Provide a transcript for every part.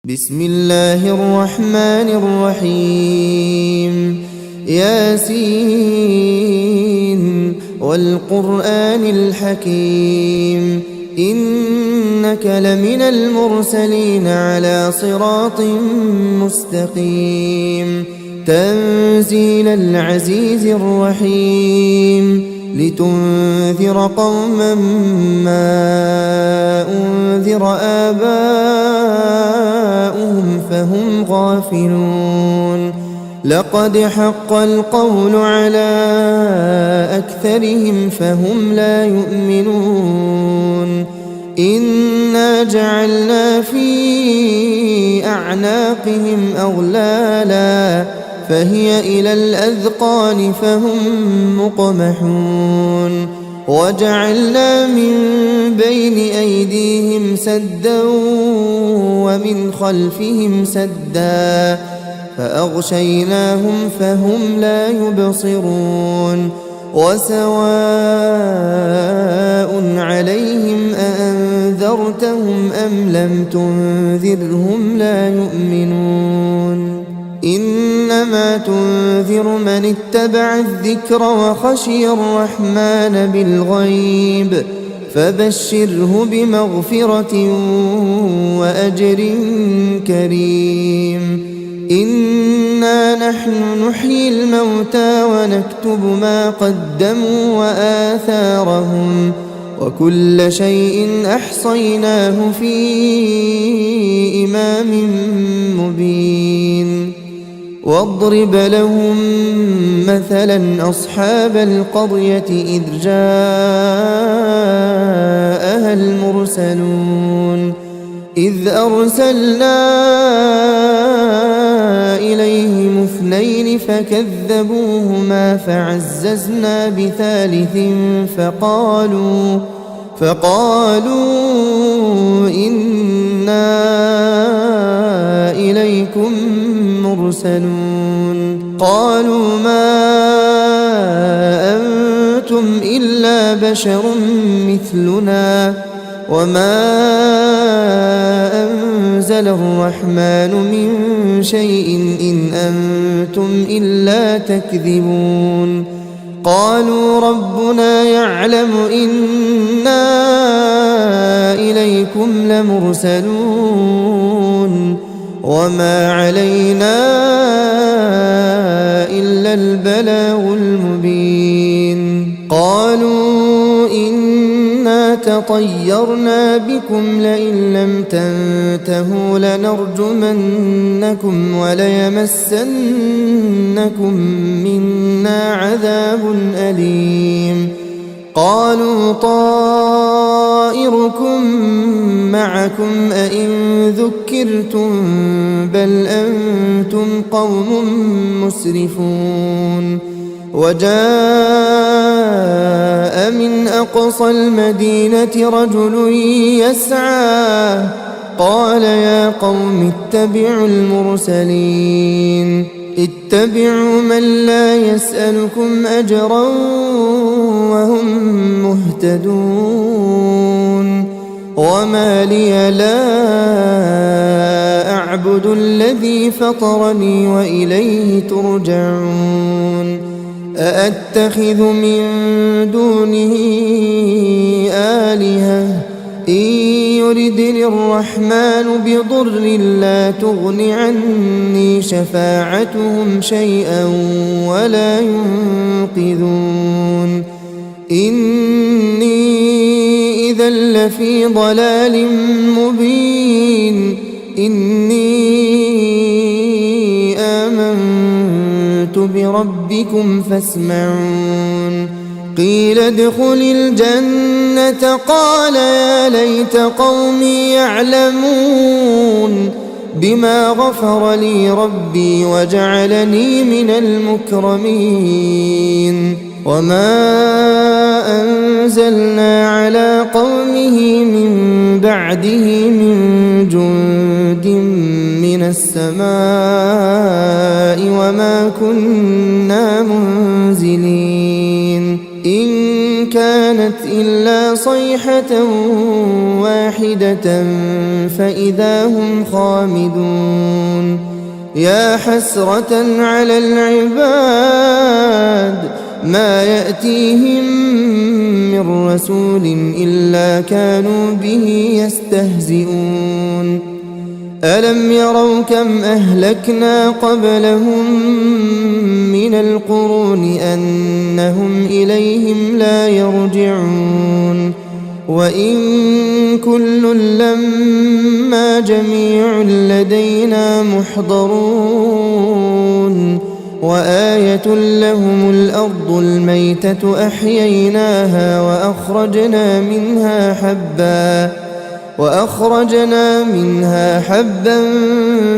بسم الله الرحمن الرحيم ياسين والقرآن الحكيم إنك لمن المرسلين على صراط مستقيم تنزيل العزيز الرحيم لتنذر قوما ما أنذر آباؤهم فهم غافلون لقد حق القول على أكثرهم فهم لا يؤمنون إنا جعلنا في أعناقهم أغلالا فهي إلى الأذقان فهم مقمحون وجعلنا من بين أيديهم سدا ومن خلفهم سدا فأغشيناهم فهم لا يبصرون وسواء عليهم أأنذرتهم أم لم تنذرهم لا يؤمنون إنما تنذر من اتبع الذكر وخشي الرحمن بالغيب فبشره بمغفرة وأجر كريم إنا نحن نحيي الموتى ونكتب ما قدموا وآثارهم وكل شيء أحصيناه في إمام مبين واضرب لهم مثلا أصحاب القرية إذ جاءها المرسلون إذ أرسلنا إليهم اثنين فكذبوهما فعززنا بثالث فقالوا إنا إليكم مرسلون قالوا ما أنتم إلا بشر مثلنا وما أنزل الرحمن من شيء إن أنتم إلا تكذبون قالوا ربنا يعلم إنا إليكم لمرسلون وما علينا إلا البلاغ المبين قالوا إنا تطيرنا بكم لئن لم تنتهوا لنرجمنكم وليمسنكم منا عذاب أليم قالوا طائركم معكم أئن ذكرتم بل أنتم قوم مسرفون وجاء من أقصى المدينة رجل يسعى قال يا قوم اتبعوا المرسلين اتبعوا من لا يسألكم أجرا وهم مهتدون وما لي لا أعبد الذي فطرني وإليه ترجعون أأتخذ من دونه آلهة إن يردني الرحمن بضر لا تغن عني شفاعتهم شيئا ولا ينقذون إني إذا لفي ضلال مبين إني آمنت بربكم فاسمعون قيل ادخل الجنة قال يا ليت قومي يعلمون بما غفر لي ربي وجعلني من المكرمين وما أنزلنا على قومه من بعده من جند من السماء وما كنا منزلين إن كانت إلا صيحة واحدة فإذا هم خامدون يا حسرة على العباد ما يأتيهم من رسول إلا كانوا به يستهزئون ألم يروا كم أهلكنا قبلهم من القرون أنهم إليهم لا يرجعون وإن كل لما جميع لدينا محضرون وآية لهم الأرض الميتة أحييناها وأخرجنا منها حبا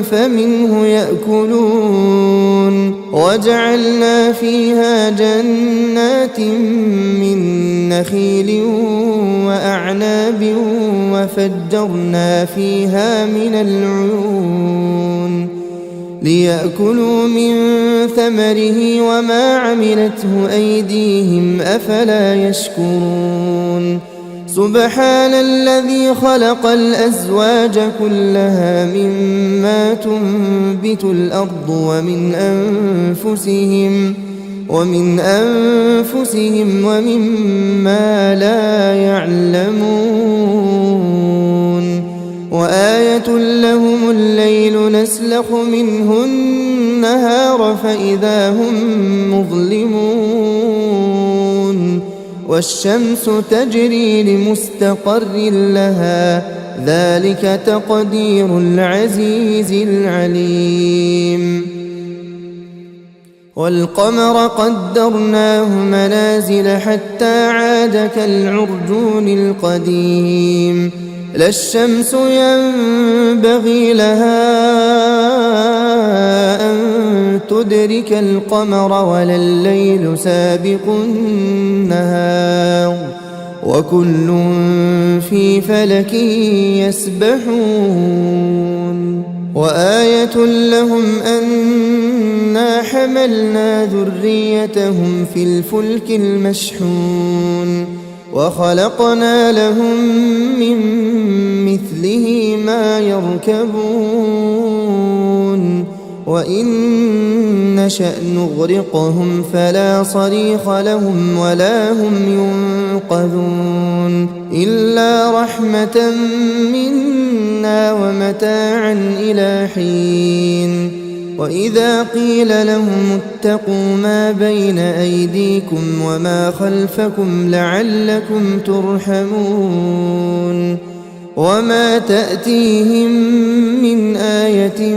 فمنه يأكلون وجعلنا فيها جنات من نخيل وأعناب وفجرنا فيها من العيون ليأكلوا من ثمره وما عملته أيديهم أفلا يشكرون سبحان الذي خلق الأزواج كلها مما تنبت الأرض ومن أنفسهم ومما لا يعلمون وآية لهم الليل نسلخ منه النهار فإذا هم مظلمون والشمس تجري لمستقر لها ذلك تقدير العزيز العليم والقمر قدرناه منازل حتى عاد كالعرجون القديم لا الشمس ينبغي لها أن تدرك القمر ولا الليل سابق النهار وكل في فلك يسبحون وآية لهم أنا حملنا ذريتهم في الفلك المشحون وخلقنا لهم من مثله ما يركبون وإن نشأ نغرقهم فلا صريخ لهم ولا هم ينقذون إلا رحمة منا ومتاعا إلى حين وإذا قيل لهم اتقوا ما بين أيديكم وما خلفكم لعلكم ترحمون وما تأتيهم من آية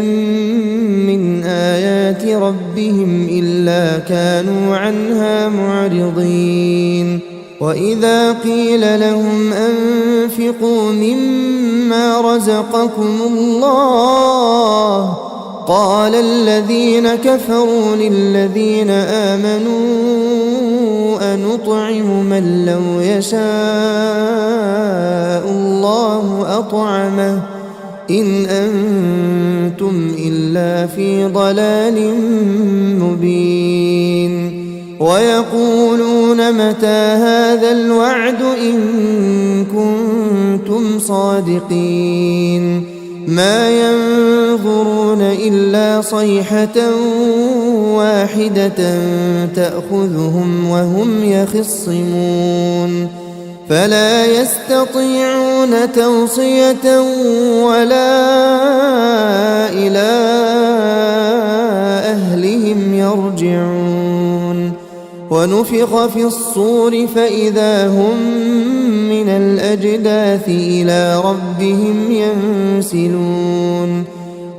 من آيات ربهم إلا كانوا عنها معرضين وإذا قيل لهم أنفقوا مما رزقكم الله قال الذين كفروا للذين آمنوا أنطعم من لو يشاء الله أطعمه إن أنتم إلا في ضلال مبين ويقولون متى هذا الوعد إن كنتم صادقين ما ينظرون إلا صيحة واحدة تأخذهم وهم يخصمون فلا يستطيعون توصية ولا إلى أهلهم يرجعون ونفخ في الصور فإذا هم من الأجداث إلى ربهم ينسلون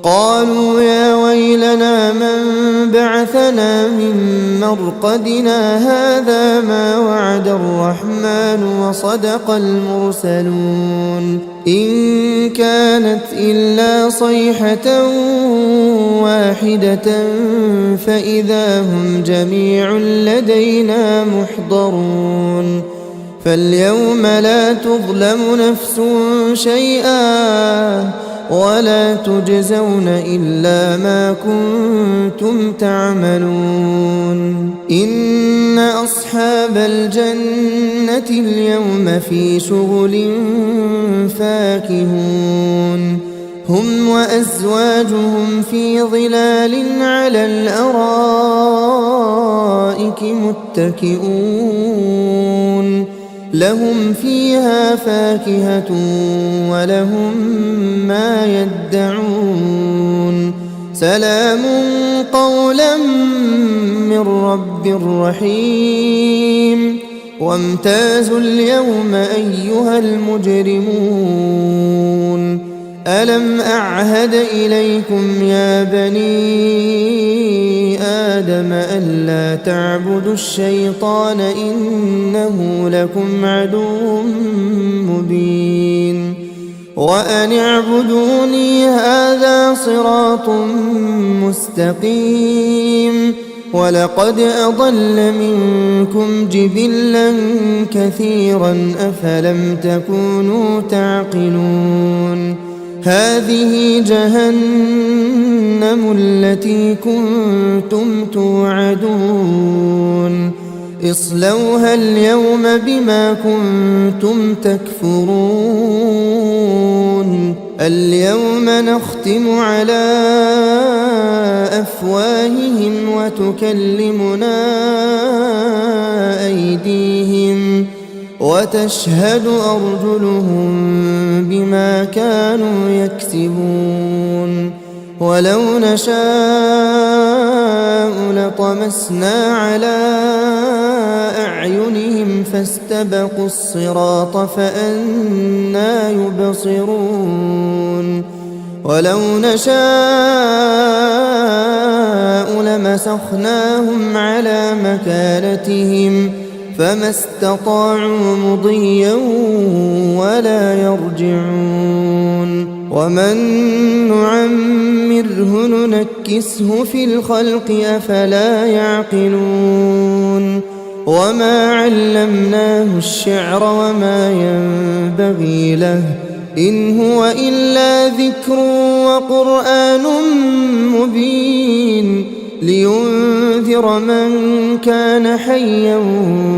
قالوا يا ويلنا من بعثنا من مرقدنا هذا ما وعد الرحمن وصدق المرسلون إن كانت إلا صيحة واحدة فإذا هم جميع لدينا محضرون فاليوم لا تظلم نفس شيئا ولا تجزون إلا ما كنتم تعملون إن أصحاب الجنة اليوم في شغل فاكهون هم وأزواجهم في ظلال على الأرائك متكئون لهم فيها فاكهة ولهم ما يدعون سلام قولا من رب رحيم وامتازوا اليوم أيها المجرمون ألم أعهد إليكم يا بني آدم ألا تعبدوا الشيطان إنه لكم عدو مبين وأن اعبدوني هذا صراط مستقيم ولقد أضل منكم جبلا كثيرا أفلم تكونوا تعقلون هذه جهنم التي كنتم توعدون اصلوها اليوم بما كنتم تكفرون اليوم نختم على أفواههم وتكلمنا أيديهم وتشهد أرجلهم بما كانوا يكسبون ولو نشاء لطمسنا على أعينهم فاستبقوا الصراط فأنى يبصرون ولو نشاء لمسخناهم على مكانتهم فما استطاعوا مضيا ولا يرجعون ومن نعمره ننكسه في الخلق أفلا يعقلون وما علمناه الشعر وما ينبغي له إن هو إلا ذكر وقرآن مبين لينذر من كان حيا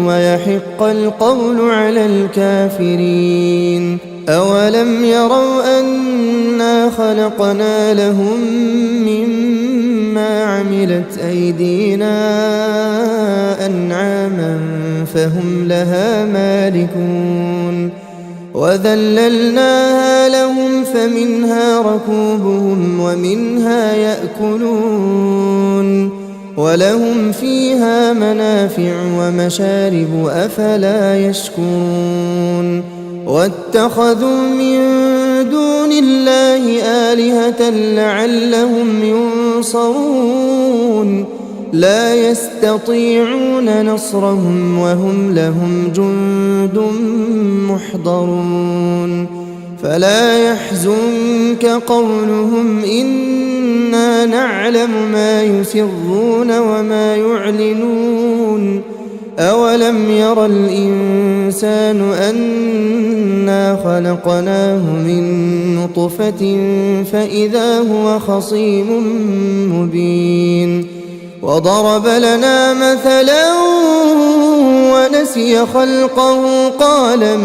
ويحق القول على الكافرين أولم يروا أنا خلقنا لهم مما عملت أيدينا أنعاما فهم لها مالكون وذللناها لهم فمنها ركوبهم ومنها يأكلون ولهم فيها منافع ومشارب أفلا يشكرون واتخذوا من دون الله آلهة لعلهم ينصرون لا يستطيعون نصرهم وهم لهم جند محضرون فلا يحزنك قولهم إنا نعلم ما يسرون وما يعلنون أولم ير الإنسان أنا خلقناه من نطفة فإذا هو خصيم مبين وضرب لنا مثلا ونسي خلقه قال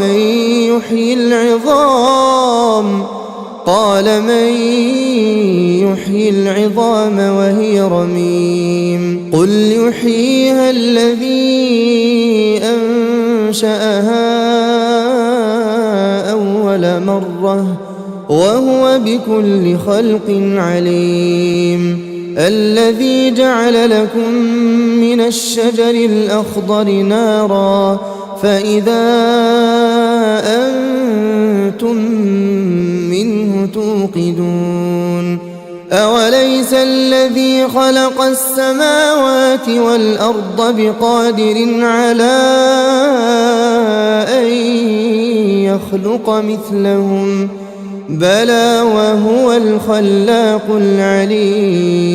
من يحيي العظام وهي رميم قل يحييها الذي أنشأها أول مرة وهو بكل خلق عليم الذي جعل لكم من الشجر الأخضر نارا فإذا أنتم منه توقدون أوليس الذي خلق السماوات والأرض بقادر على أن يخلق مثلهم بلى وهو الخلاق العليم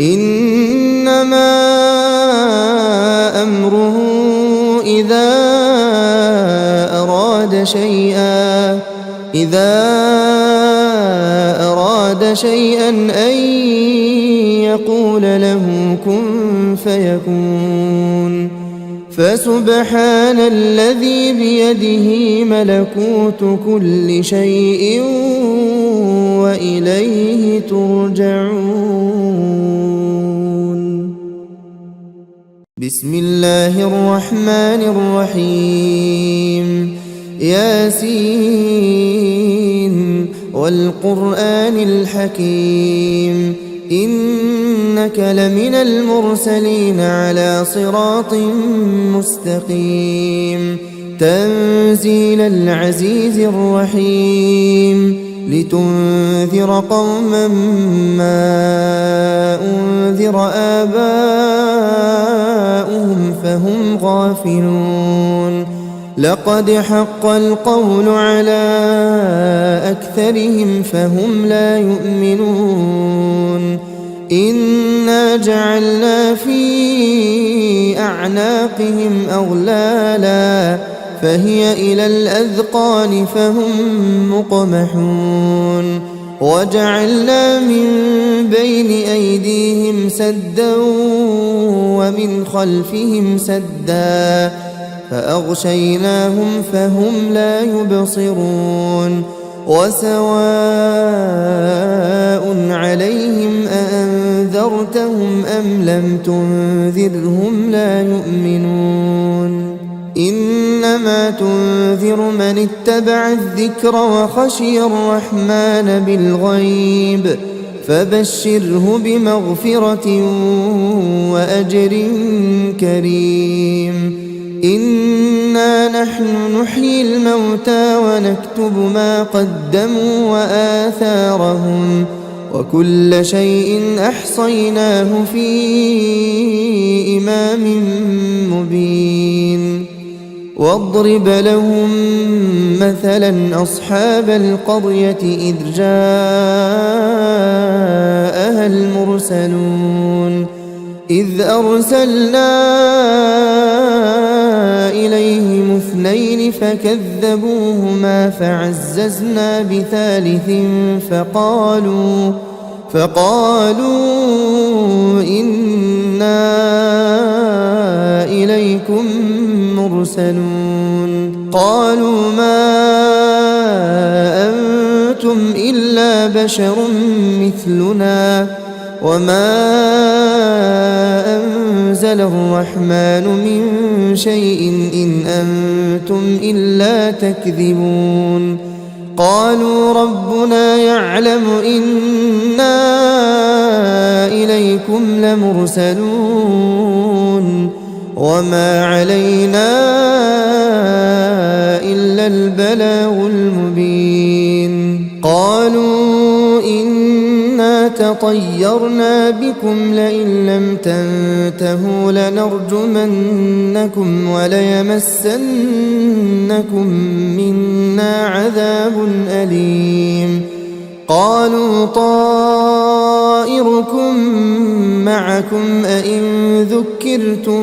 إنما أمره إذا أراد أراد شيئا أن يقول له كن فيكون فسبحان الذي بيده ملكوت كل شيء وإليه ترجعون. بسم الله الرحمن الرحيم. ياسين والقرآن الحكيم إنك لمن المرسلين على صراط مستقيم تنزيل العزيز الرحيم لتنذر قوما ما أنذر آباؤهم فهم غافلون لقد حق القول على أكثرهم فهم لا يؤمنون إنا جعلنا في أعناقهم أغلالا فهي إلى الأذقان فهم مقمحون وجعلنا من بين أيديهم سدا ومن خلفهم سدا فأغشيناهم فهم لا يبصرون وسواء عليهم أأنذرتهم أم لم تنذرهم لا يؤمنون إنما تنذر من اتبع الذكر وخشي الرحمن بالغيب فبشره بمغفرة وأجر كريم إنا نحن نحيي الموتى ونكتب ما قدموا وآثارهم وكل شيء أحصيناه في إمام مبين واضرب لهم مثلا أصحاب القرية إذ جاءها المرسلون إذ أرسلنا إليهم اثنين فكذبوهما فعززنا بثالث فقالوا إنا إليكم مرسلون قالوا ما أنتم إلا بشر مثلنا وما أنزل الرحمن من شيء إن أنتم إلا تكذبون قالوا ربنا يعلم إنا إليكم لمرسلون وما علينا إلا البلاغ المبين قالوا إنا تطيرنا بكم لئن لم تنتهوا لنرجمنكم وليمسنكم منا عذاب أليم قالوا طائركم معكم أئن ذكرتم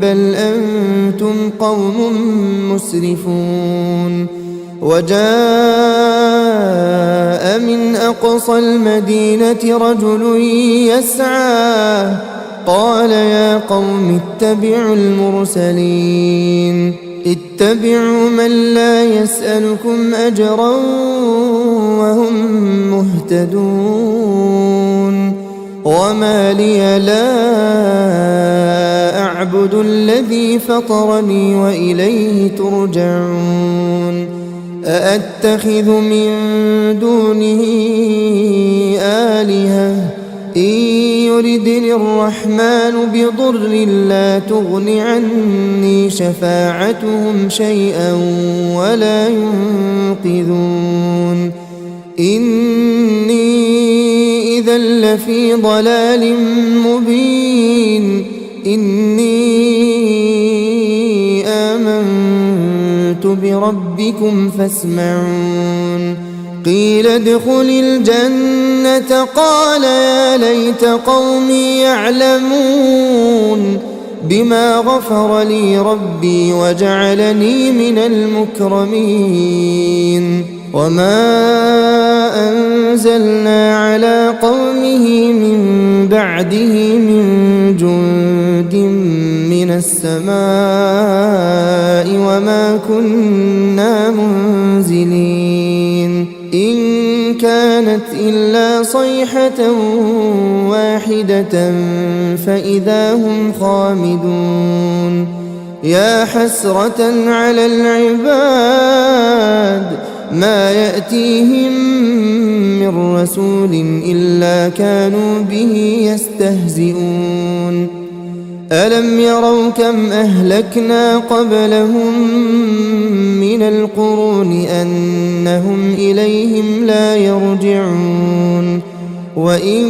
بل أنتم قوم مسرفون وجاء من أقصى المدينة رجل يسعى قال يا قوم اتبعوا المرسلين اتبعوا من لا يسألكم أجرا وهم مهتدون وما لي لا أعبد الذي فطرني وإليه ترجعون أأتخذ من دونه آلهة إن يردني الرحمن بضر لا تغن عني شفاعتهم شيئا ولا ينقذون إني إذا لفي ضلال مبين إني آمنت بربكم فاسمعون قيل ادخل الجنة قال يا ليت قومي يعلمون بما غفر لي ربي وجعلني من المكرمين وما أنزلنا على قومه من بعده من جند من السماء وما كنا منزلين إن كانت إلا صيحة واحدة فإذا هم خامدون يا حسرة على العباد ما يأتيهم من رسول إلا كانوا به يستهزئون ألم يروا كم أهلكنا قبلهم من القرون أنهم إليهم لا يرجعون وإن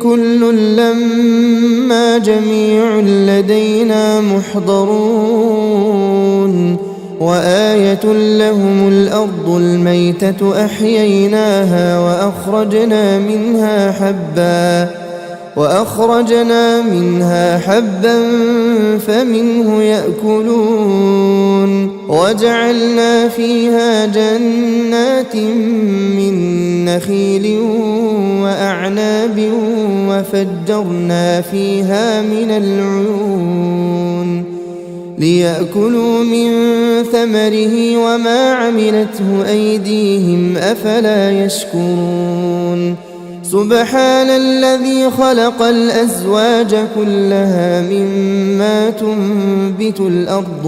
كل لما جميع لدينا محضرون وآية لهم الأرض الميتة أحييناها وأخرجنا منها حبا فمنه يأكلون وجعلنا فيها جنات من نخيل وأعناب وفجرنا فيها من العيون ليأكلوا من ثمره وما عملته أيديهم أفلا يشكرون سبحان الذي خلق الأزواج كلها مما تنبت الأرض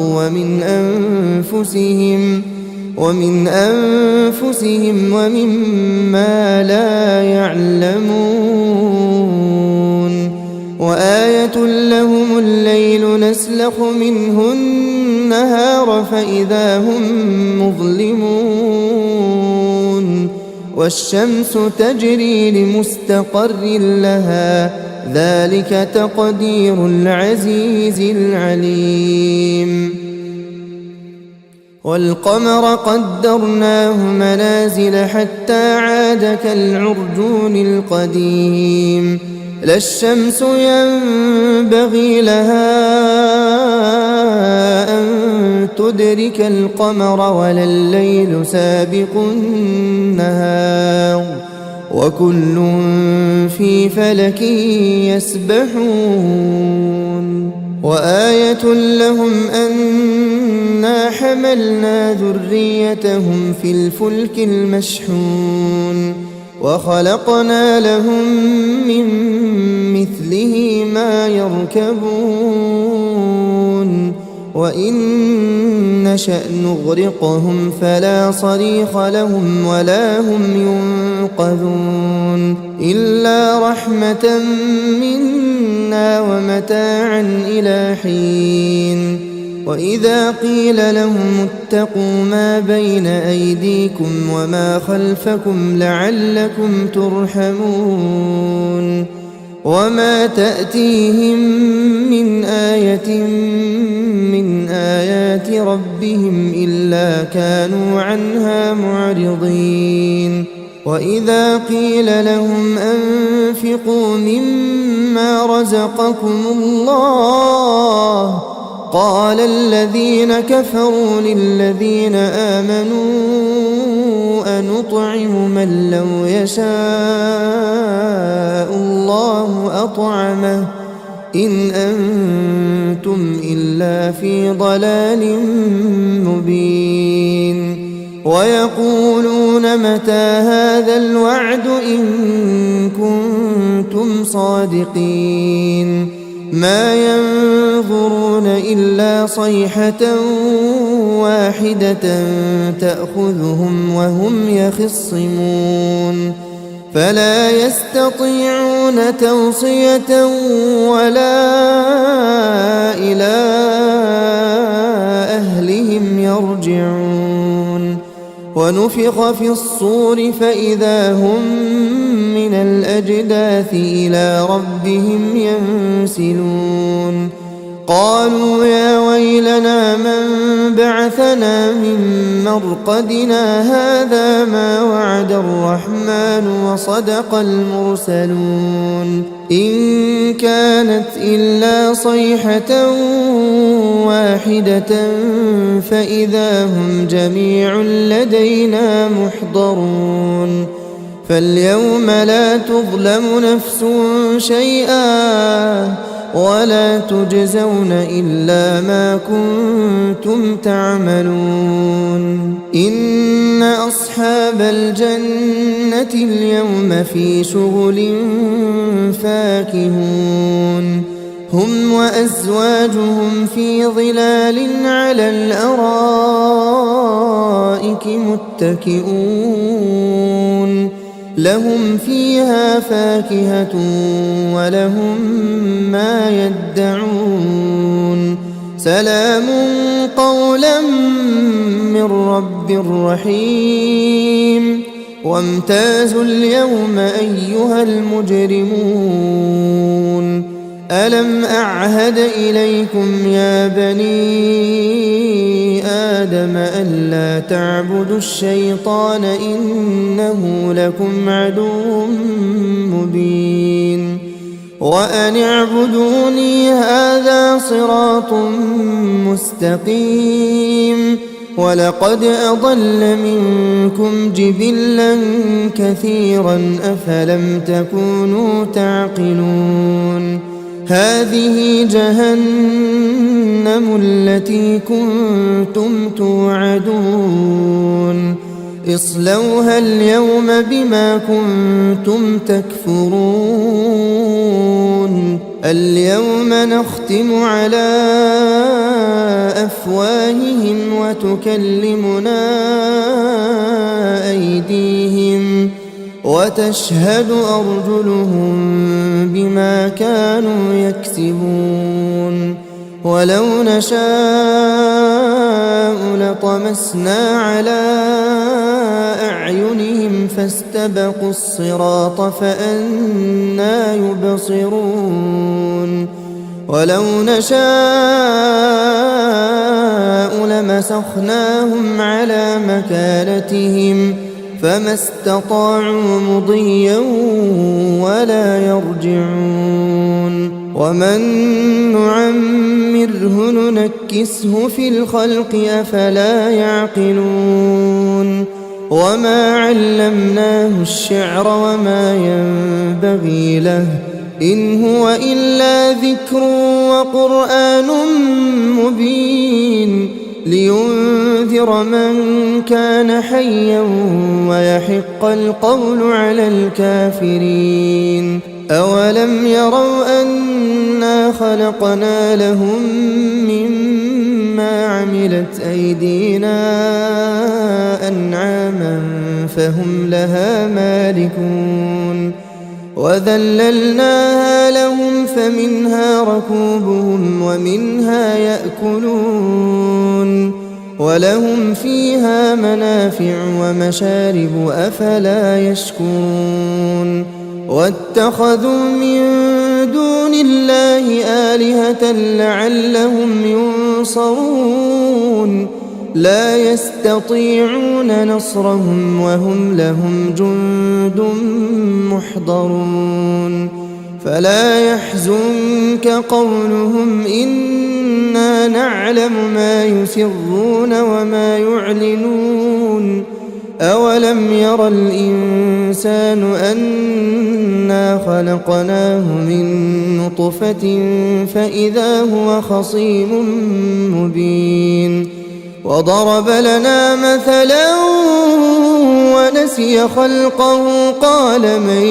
ومن أنفسهم ومما لا يعلمون وآية لهم الليل نسلخ منه النهار فإذا هم مظلمون والشمس تجري لمستقر لها ذلك تقدير العزيز العليم والقمر قدرناه منازل حتى عاد كالعرجون القديم لا الشمس ينبغي لها أن تدرك القمر ولا الليل سابق النهار وكل في فلك يسبحون وآية لهم أنا حملنا ذريتهم في الفلك المشحون وخلقنا لهم من مثله ما يركبون وإن نشأ نغرقهم فلا صريخ لهم ولا هم ينقذون إلا رحمة منا ومتاعا إلى حين وإذا قيل لهم اتقوا ما بين أيديكم وما خلفكم لعلكم ترحمون وما تأتيهم من آية من آيات ربهم إلا كانوا عنها معرضين وإذا قيل لهم أنفقوا مما رزقكم الله قال الذين كفروا للذين آمنوا أنطعم من لو يشاء الله أطعمه إن أنتم إلا في ضلال مبين ويقولون متى هذا الوعد إن كنتم صادقين ما ينظرون إلا صيحة واحدة تأخذهم وهم يخصمون فلا يستطيعون توصية ولا إلى أهلهم يرجعون ونفخ في الصور فإذا هم من الأجداث إلى ربهم ينسلون قالوا يا ويلنا من بعثنا من مرقدنا هذا ما وعد الرحمن وصدق المرسلون إن كانت إلا صيحة واحدة فإذا هم جميع لدينا محضرون فاليوم لا تظلم نفس شيئا ولا تجزون إلا ما كنتم تعملون إن أصحاب الجنة اليوم في شغل فاكهون هم وأزواجهم في ظلال على الأرائك متكئون لهم فيها فاكهة ولهم ما يدعون سلام قولا من رب رحيم وامتازوا اليوم أيها المجرمون ألم أعهد إليكم يا بني آدم ألا تعبدوا الشيطان إنه لكم عدو مبين وأن اعبدوني هذا صراط مستقيم ولقد أضل منكم جبلا كثيرا أفلم تكونوا تعقلون هذه جهنم التي كنتم توعدون اصلوها اليوم بما كنتم تكفرون اليوم نختم على أفواههم وتكلمنا أيديهم وتشهد أرجلهم بما كانوا يكسبون ولو نشاء لطمسنا على أعينهم فاستبقوا الصراط فأنى يبصرون ولو نشاء لمسخناهم على مكانتهم فما استطاعوا مضيا ولا يرجعون ومن نعمره ننكسه في الخلق أفلا يعقلون وما علمناه الشعر وما ينبغي له إن هو إلا ذكر وقرآن مبين لينذر من كان حيا ويحق القول على الكافرين أولم يروا أنا خلقنا لهم مما عملت أيدينا أنعاما فهم لها مالكون وذللناها لهم فمنها ركوبهم ومنها يأكلون ولهم فيها منافع ومشارب أفلا يشكرون واتخذوا من دون الله آلهة لعلهم ينصرون لا يستطيعون نصرهم وهم لهم جند محضرون فلا يحزنك قولهم إنا نعلم ما يسرون وما يعلنون أولم ير الإنسان أنا خلقناه من نطفة فإذا هو خصيم مبين وضرب لنا مثلا ونسي خلقه قال من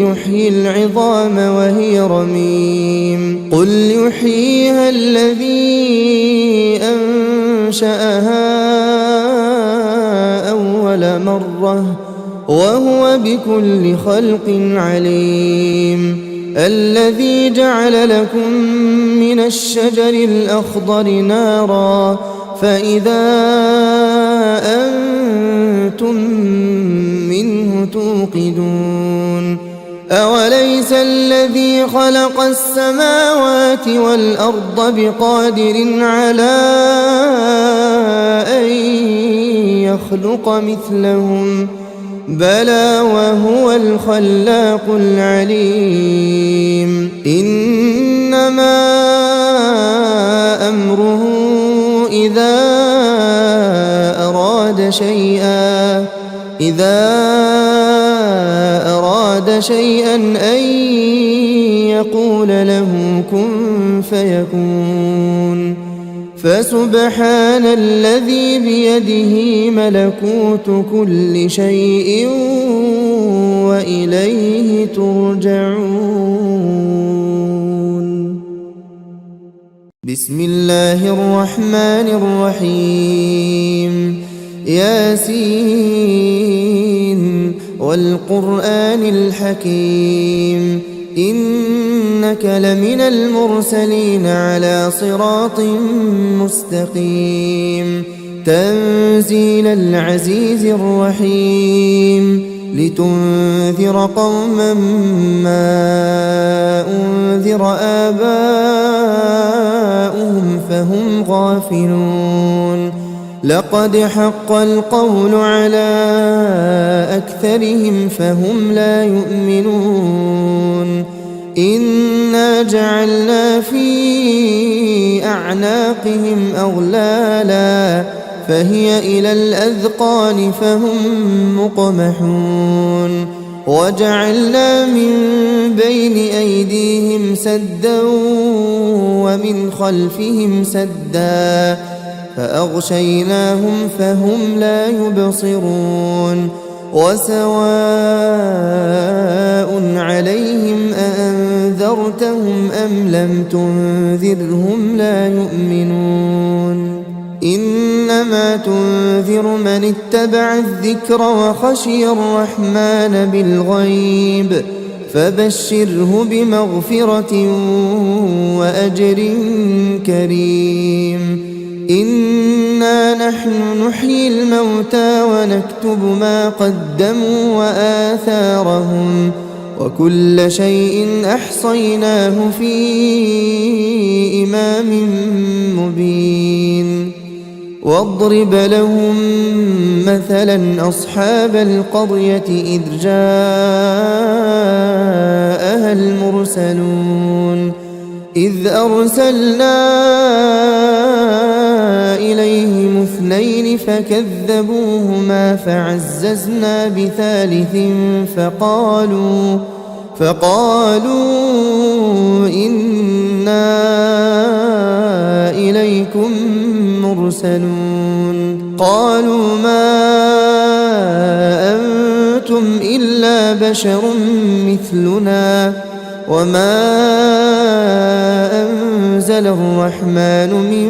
يحيي العظام وهي رميم قل يحييها الذي أنشأها أول مرة وهو بكل خلق عليم الذي جعل لكم من الشجر الأخضر نارا فإذا أنتم منه توقدون أوليس الذي خلق السماوات والأرض بقادر على أن يخلق مثلهم بلى وهو الخلاق العليم إنما أمره إذا أراد شيئا أن يقول له كن فيكون. فسبحان الذي بيده ملكوت كل شيء وإليه ترجعون. بسم الله الرحمن الرحيم. ياسين والقرآن الحكيم إنك لمن المرسلين على صراط مستقيم. تنزيل العزيز الرحيم لتنذر قوما ما أنذر آباؤهم فهم غافلون. لقد حق القول على أكثرهم فهم لا يؤمنون. إنا جعلنا في أعناقهم أغلالا فهي إلى الأذقان فهم مقمحون. وجعلنا من بين أيديهم سدا ومن خلفهم سدا فأغشيناهم فهم لا يبصرون. وسواء عليهم أأنذرتهم أم لم تنذرهم لا يؤمنون. إنما تنذر من اتبع الذكر وخشي الرحمن بالغيب فبشره بمغفرة وأجر كريم. إنا نحن نحيي الموتى ونكتب ما قدموا وآثارهم وكل شيء أحصيناه في إمام مبين. واضرب لهم مثلا أصحاب القرية إذ جاءها المرسلون إذ أرسلنا إليهم اثنين فكذبوهما فعززنا بثالث فقالوا إنا إليكم مرسلون. قالوا ما أنتم إلا بشر مثلنا وما أنزل الرحمن من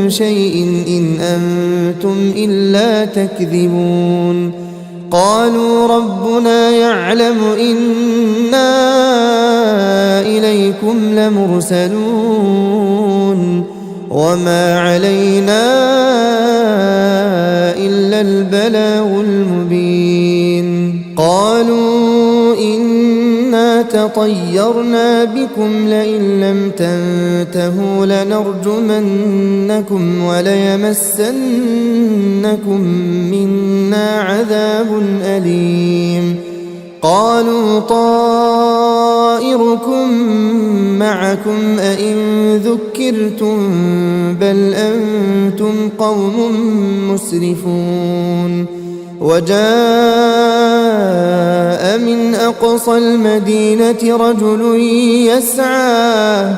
شيء إن أنتم إلا تكذبون. قالوا ربنا يعلم إنا إليكم لمرسلون وما علينا إلا البلاغ المبين. قالوا إنا تطيرنا بكم لئن لم تنتهوا لنرجمنكم وليمسنكم منا عذاب أليم. قالوا طائركم معكم أئن ذكرتم بل أنتم قوم مسرفون. وجاء من أقصى المدينة رجل يسعى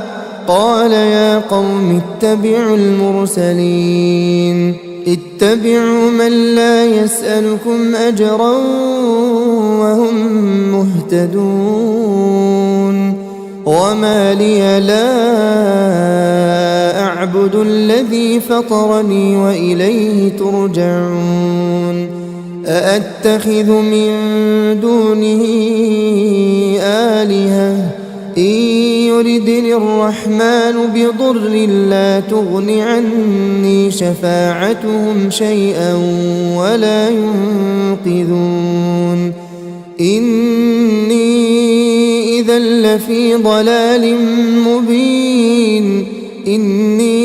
قال يا قوم اتبعوا المرسلين اتبعوا من لا يسألكم أجرا وهم مهتدون. وما لي لا أعبد الذي فطرني وإليه ترجعون. أأتخذ من دونه آلهة إن يردني الرحمن بضر لا تغن عني شفاعتهم شيئا ولا ينقذون. إني إذا لفي ضلال مبين. إني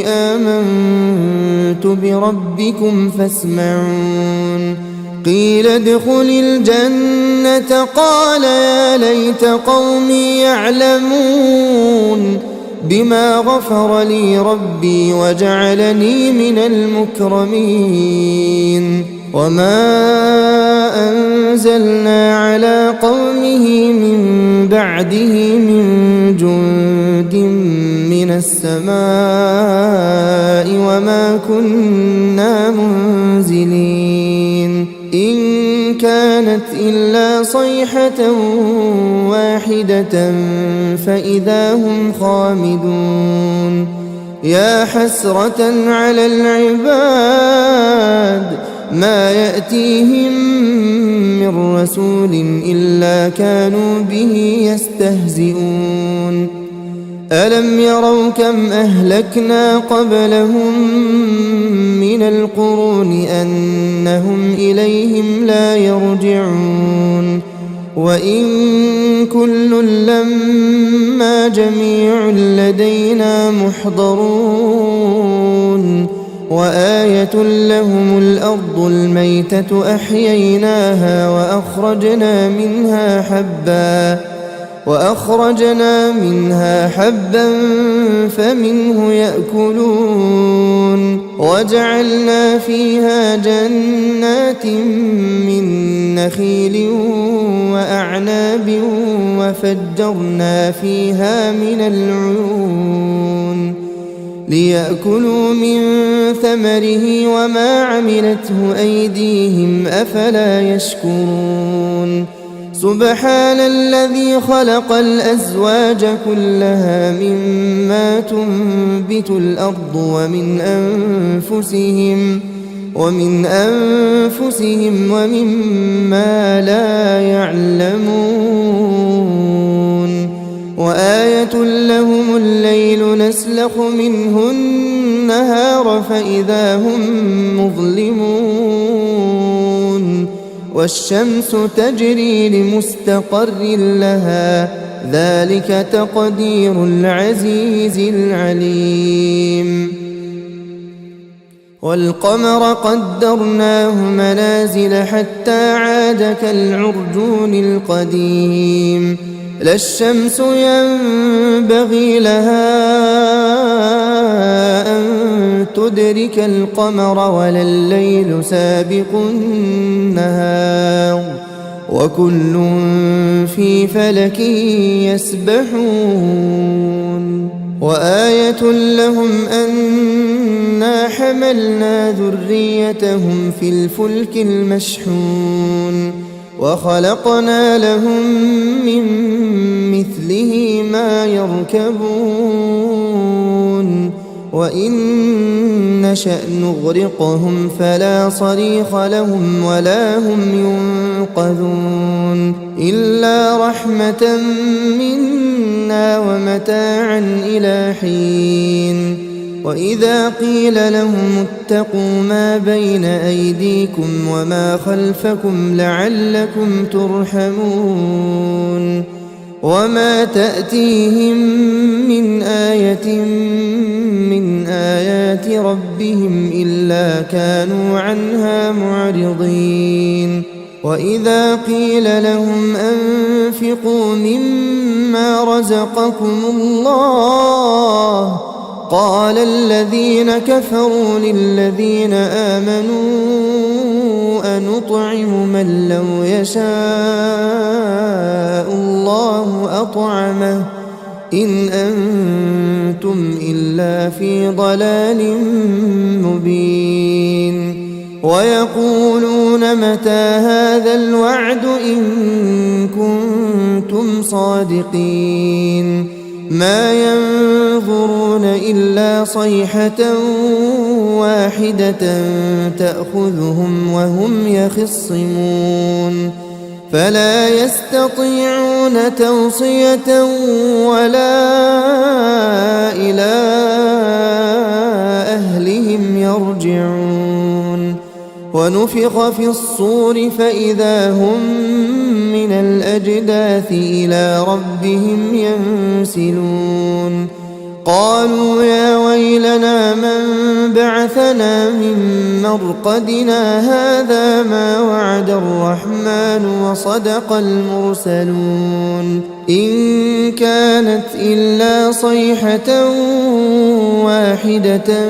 آمنت بربكم فاسمعون. قيل ادخل الجنة قال يا ليت قومي يعلمون. بما غفر لي ربي وجعلني من المكرمين وما أنزلنا على قومه من بعده من جند من السماء وما كنا منزلين إن كانت إلا صيحة واحدة فإذا هم خامدون يا حسرة على العباد ما يأتيهم من رسول إلا كانوا به يستهزئون ألم يروا كم أهلكنا قبلهم من القرون أنهم إليهم لا يرجعون وإن كل لما جميع لدينا محضرون وآية لهم الأرض الميتة أحييناها وأخرجنا منها حبا فمنه يأكلون وجعلنا فيها جنات من نخيل وأعناب وفجرنا فيها من العيون ليأكلوا من ثمره وما عملته أيديهم أفلا يشكرون سبحان الذي خلق الأزواج كلها مما تنبت الأرض ومن أنفسهم ومما لا يعلمون وآية لهم الليل نسلخ منه النهار فإذا هم مظلمون والشمس تجري لمستقر لها ذلك تقدير العزيز العليم والقمر قدرناه منازل حتى عاد كالعرجون القديم لا الشمس ينبغي لها أن تدرك القمر ولا الليل سابق النهار وكل في فلك يسبحون وآية لهم أنا حملنا ذريتهم في الفلك المشحون وخلقنا لهم من مثله ما يركبون وإن نشأ نغرقهم فلا صريخ لهم ولا هم ينقذون إلا رحمة منا ومتاعا إلى حين وإذا قيل لهم اتقوا ما بين أيديكم وما خلفكم لعلكم ترحمون وما تأتيهم من آية من آيات ربهم إلا كانوا عنها معرضين وإذا قيل لهم أنفقوا مما رزقكم الله قال الذين كفروا للذين آمنوا أنطعم من لو يشاء الله أطعمه إن أنتم إلا في ضلال مبين ويقولون متى هذا الوعد إن كنتم صادقين ما ينظرون إلا صيحة واحدة تأخذهم وهم يخصمون فلا يستطيعون توصية ولا إلى أهلهم يرجعون ونفخ في الصور فإذا هم من الأجداث إلى ربهم ينسلون قالوا يا ويلنا من بعثنا من مرقدنا هذا ما وعد الرحمن وصدق المرسلون إن كانت إلا صيحة واحدة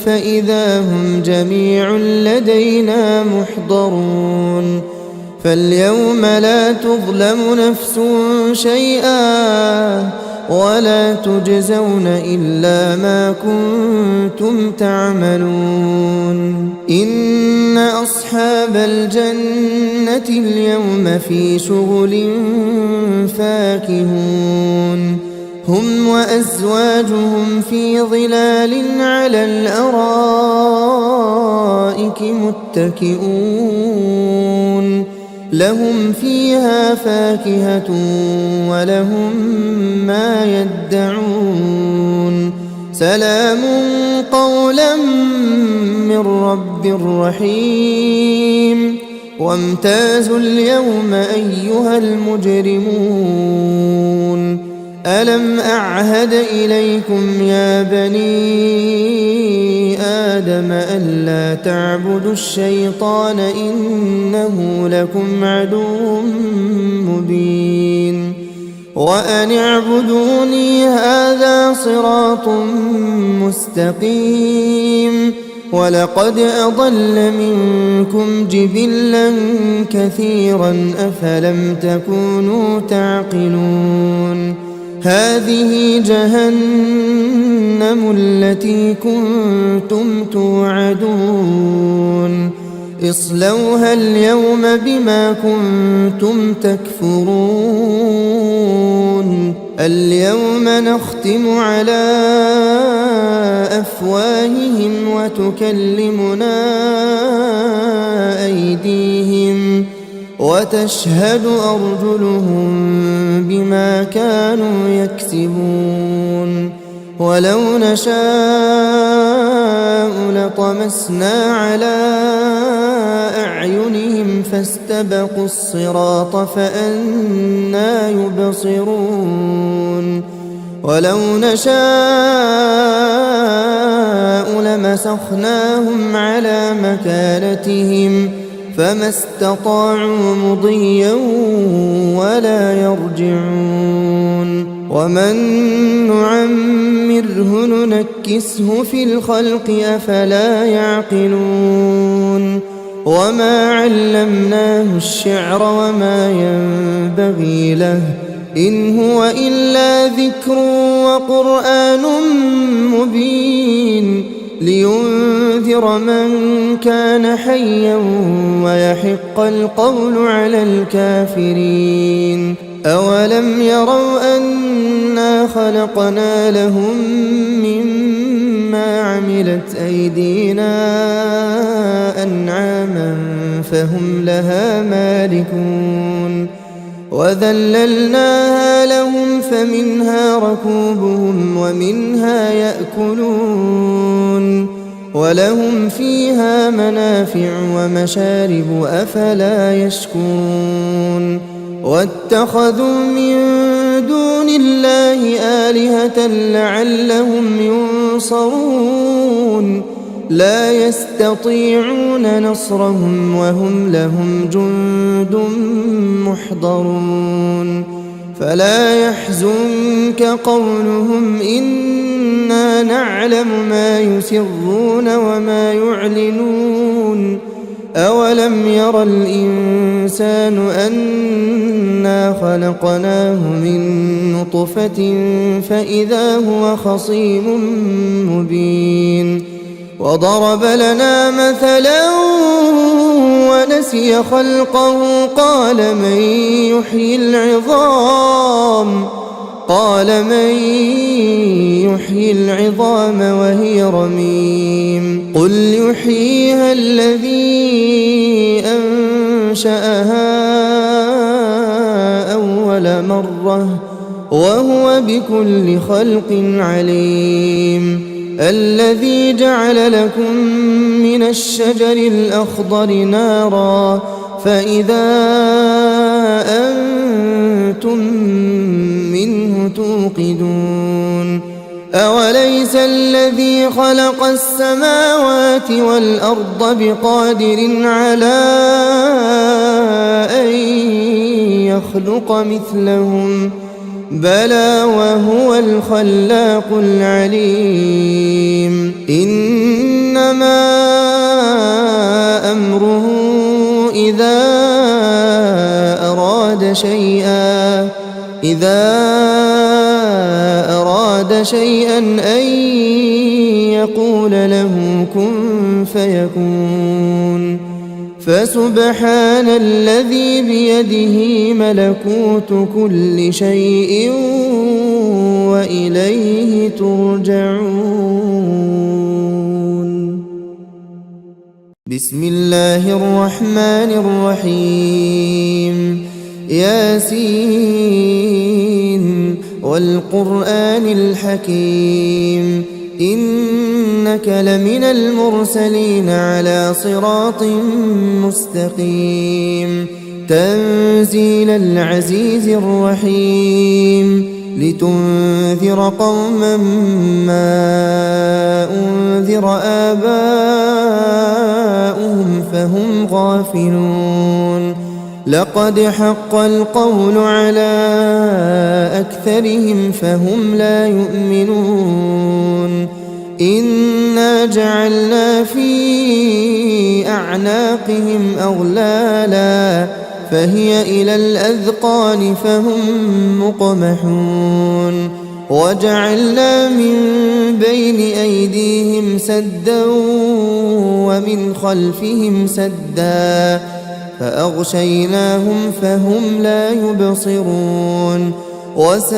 فإذا هم جميع لدينا محضرون فاليوم لا تظلم نفس شيئا ولا تجزون إلا ما كنتم تعملون إن أصحاب الجنة اليوم في شغل فاكهون هم وأزواجهم في ظلال على الأرائك متكئون لهم فيها فاكهة ولهم ما يدعون سلام قولا من رب رحيم وامتازوا اليوم أيها المجرمون ألم أعهد إليكم يا بني آدم ألا تعبدوا الشيطان إنه لكم عدو مبين وأن اعبدوني هذا صراط مستقيم ولقد أضل منكم جبلا كثيرا أفلم تكونوا تعقلون هذه جهنم التي كنتم توعدون اصلوها اليوم بما كنتم تكفرون اليوم نختم على أفواههم وتكلمنا أيديهم وتشهد أرجلهم بما كانوا يكسبون ولو نشاء لطمسنا على أعينهم فاستبقوا الصراط فأنى يبصرون ولو نشاء لمسخناهم على مكانتهم فما استطاعوا مضيا ولا يرجعون ومن نعمره ننكسه في الخلق أفلا يعقلون وما علمناه الشعر وما ينبغي له إن هو إلا ذكر وقرآن مبين لينذر من كان حيا ويحق القول على الكافرين أولم يروا أنا خلقنا لهم مما عملت أيدينا أنعاما فهم لها مالكون وذللناها لهم فمنها ركوبهم ومنها يأكلون ولهم فيها منافع ومشارب أفلا يشكرون واتخذوا من دون الله آلهة لعلهم ينصرون لا يستطيعون نصرهم وهم لهم جند محضرون فلا يحزنك قولهم إنا نعلم ما يسرون وما يعلنون أولم ير الإنسان أنا خلقناه من نطفة فإذا هو خصيم مبين وضرب لنا مثلا ونسي خلقه قال من يحيي العظام وهي رميم قل يحييها الذي أنشأها أول مرة وهو بكل خلق عليم الذي جعل لكم من الشجر الأخضر نارا فإذا أنتم منه توقدون أوليس الذي خلق السماوات والأرض بقادر على أن يخلق مثلهم بلى وهو الخلاق العليم إنما أمره إذا أراد شيئا أن يقول له كن فيكون فسبحان الذي بيده ملكوت كل شيء وإليه ترجعون. بسم الله الرحمن الرحيم ياسين والقرآن الحكيم إنك لمن المرسلين على صراط مستقيم تنزيل العزيز الرحيم لتنذر قوما ما أنذر آباؤهم فهم غافلون لقد حق القول على أكثرهم فهم لا يؤمنون إنا جعلنا في أعناقهم أغلالا فهي إلى الأذقان فهم مقمحون وجعلنا من بين أيديهم سدا ومن خلفهم سدا فأغشيناهم فهم لا يبصرون وسواء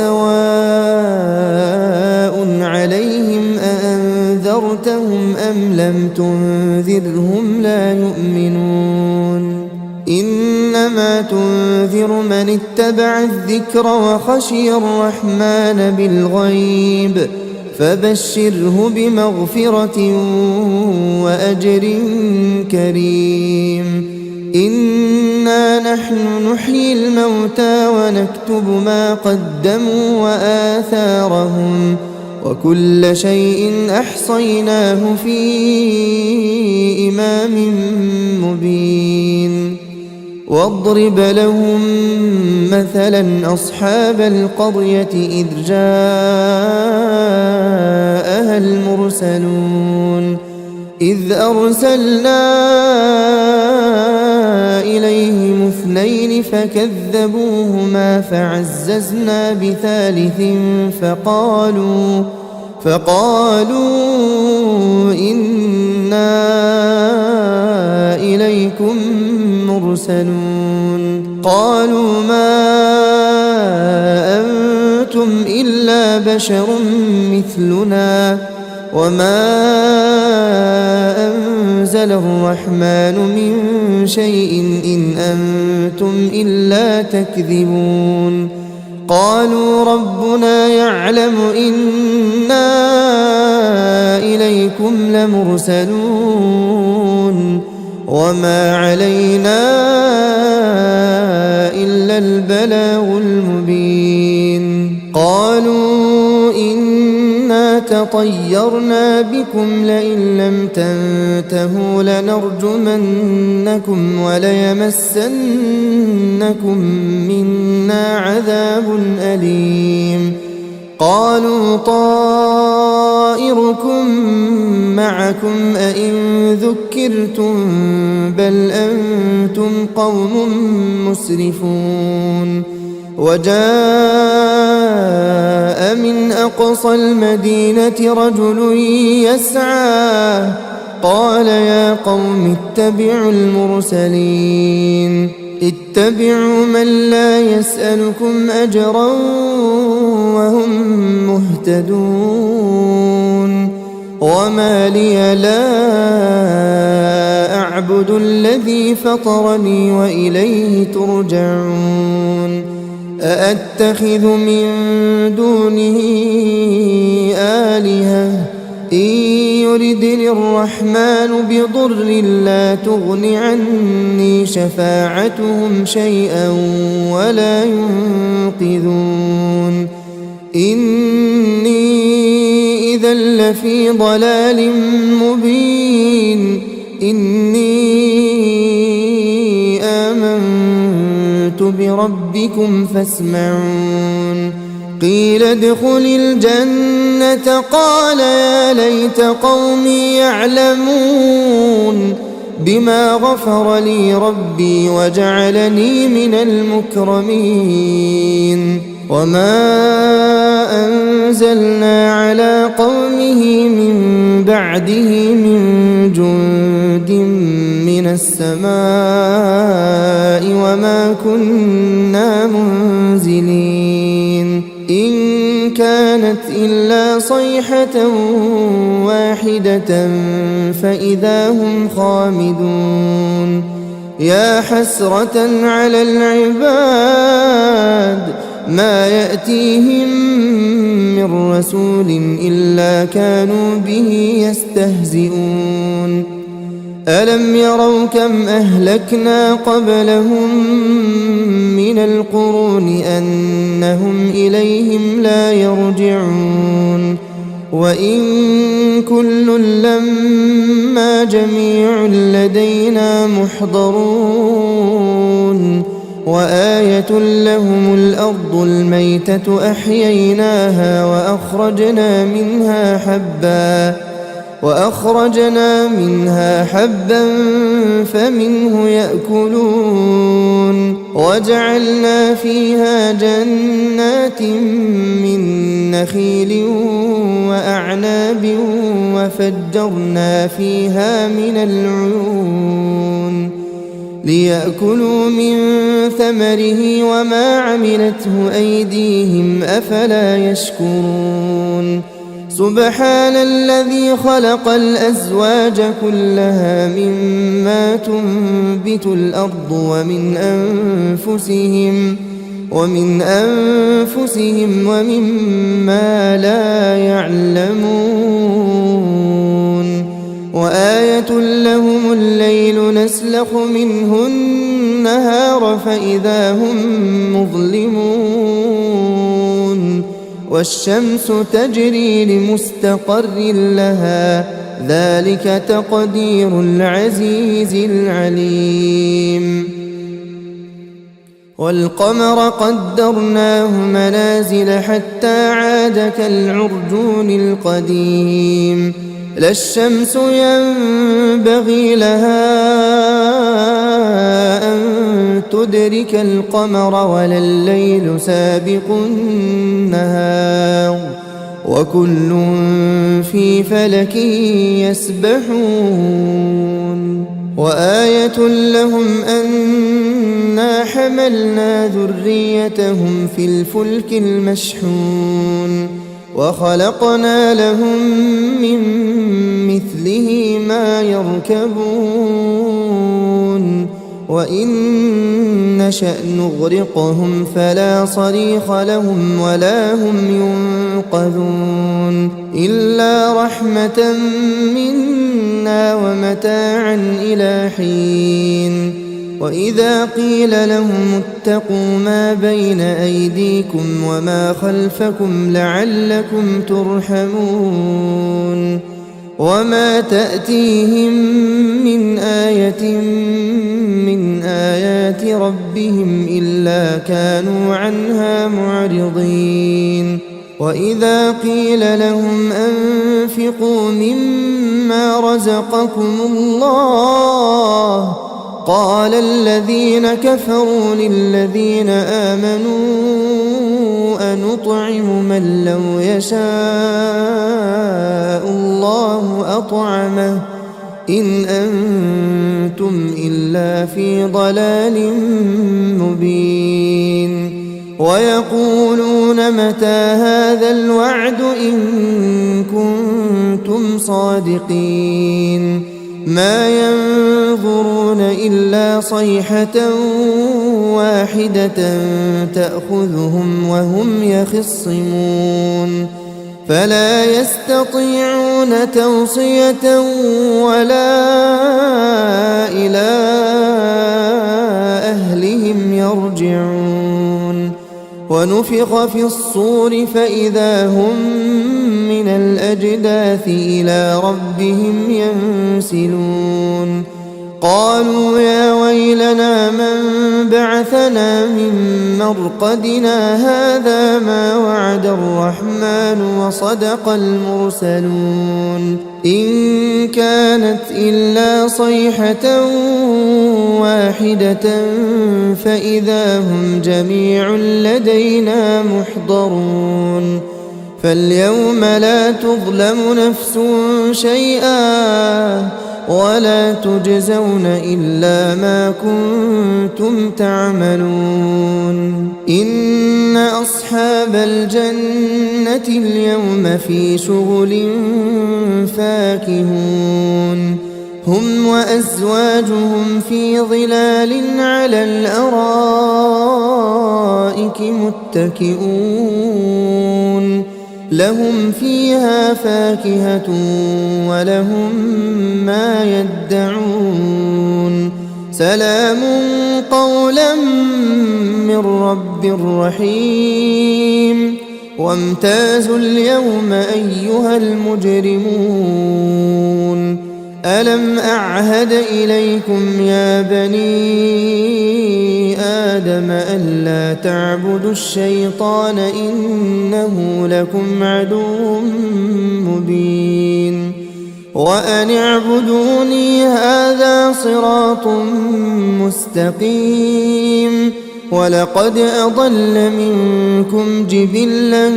عليهم أأنذرتهم أم لم تنذرهم لا يؤمنون إنما تنذر من اتبع الذكر وخشي الرحمن بالغيب فبشره بمغفرة وأجر كريم إنا نحن نحيي الموتى ونكتب ما قدموا وآثارهم وكل شيء أحصيناه في إمام مبين واضرب لهم مثلا أصحاب القرية إذ جاءها المرسلون إذ أرسلنا إليهم اثنين فكذبوهما فعززنا بثالث فقالوا إنا إليكم مرسلون قالوا ما أنتم إلا بشر مثلنا وما أنزل الرحمن من شيء إن أنتم إلا تكذبون قالوا ربنا يعلم إنا إليكم لمرسلون وما علينا إلا البلاغ المبين قالوا إنا تطيرنا بكم لئن لم تنتهوا لنرجمنكم وليمسنكم منا عذاب أليم قالوا طائركم معكم أئن ذكرتم بل أنتم قوم مسرفون وجاء من أقصى المدينة رجل يسعى قال يا قوم اتبعوا المرسلين اتبعوا من لا يسألكم أجرا وهم مهتدون وما لي لا أعبد الذي فطرني وإليه ترجعون أأتخذ من دونه آلهة إن يردني الرحمن بضر لا تغن عني شفاعتهم شيئا ولا ينقذون إني إذا لفي ضلال مبين إني آمنت بربكم فاسمعون قيل ادخل الجنة قال يا ليت قومي يعلمون بما غفر لي ربي وجعلني من المكرمين وما أنزلنا على قومه من بعده من جند من السماء وما كنا منزلين إن كانت إلا صيحة واحدة فإذا هم خامدون يا حسرة على العباد ما يأتيهم من رسول إلا كانوا به يستهزئون ألم يروا كم أهلكنا قبلهم من القرون أنهم إليهم لا يرجعون وإن كل لما جميع لدينا محضرون وآية لهم الأرض الميتة أحييناها وأخرجنا منها حبا فمنه يأكلون وجعلنا فيها جنات من نخيل وأعناب وفجرنا فيها من العيون ليأكلوا من ثمره وما عملته أيديهم أفلا يشكرون سبحان الذي خلق الأزواج كلها مما تنبت الأرض ومن أنفسهم ومما لا يعلمون وآية لهم الليل نسلخ منه النهار فإذا هم مظلمون والشمس تجري لمستقر لها ذلك تقدير العزيز العليم والقمر قدرناه منازل حتى عاد كالعرجون القديم لا الشمس ينبغي لها أن تدرك القمر ولا الليل سابق النهار وكل في فلك يسبحون وآية لهم أنا حملنا ذريتهم في الفلك المشحون وخلقنا لهم من مثله ما يركبون وإن نشأ نغرقهم فلا صريخ لهم ولا هم ينقذون إلا رحمة منا ومتاعا إلى حين وإذا قيل لهم اتقوا ما بين أيديكم وما خلفكم لعلكم ترحمون وما تأتيهم من آية من آيات ربهم إلا كانوا عنها معرضين وإذا قيل لهم أنفقوا مما رزقكم الله قال الذين كفروا للذين آمنوا أنطعم من لو يشاء الله أطعمه إن أنتم إلا في ضلال مبين ويقولون متى هذا الوعد إن كنتم صادقين ما ينظرون إلا صيحة واحدة تأخذهم وهم يخصمون فلا يستطيعون توصية ولا إلى أهلهم يرجعون ونفخ في الصور فإذا هم من من الأجداث إلى ربهم ينسلون قالوا يا ويلنا من بعثنا من مرقدنا هذا ما وعد الرحمن وصدق المرسلون إن كانت إلا صيحة واحدة فإذا هم جميع لدينا محضرون فاليوم لا تظلم نفس شيئا ولا تجزون إلا ما كنتم تعملون إن أصحاب الجنة اليوم في شغل فاكهون هم وأزواجهم في ظلال على الأرائك متكئون لهم فيها فاكهة ولهم ما يدعون سلام قولا من رب رحيم وامتازوا اليوم أيها المجرمون ألم أعهد إليكم يا بني آدم ألا تعبدوا الشيطان إنه لكم عدو مبين وأن اعبدوني هذا صراط مستقيم ولقد أضل منكم جبلا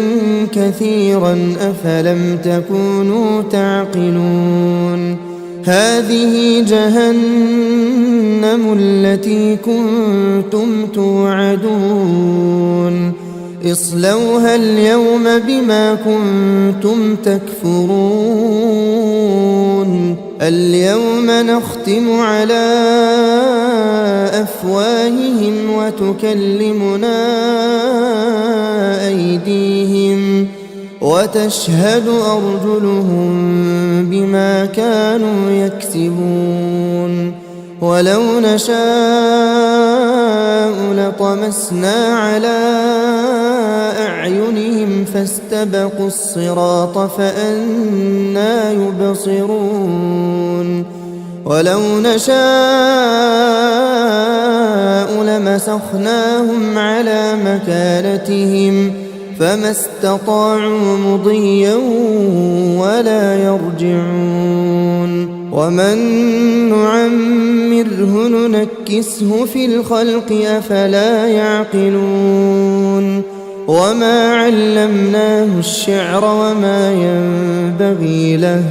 كثيرا أفلم تكونوا تعقلون هذه جهنم التي كنتم توعدون اصلوها اليوم بما كنتم تكفرون اليوم نختم على أفواههم وتكلمنا أيديهم وتشهد أرجلهم بما كانوا يكسبون ولو نشاء لطمسنا على أعينهم فاستبقوا الصراط فأنى يبصرون ولو نشاء لمسخناهم على مكانتهم فما استطاعوا مضيا ولا يرجعون ومن نعمره ننكسه في الخلق أفلا يعقلون وما علمناه الشعر وما ينبغي له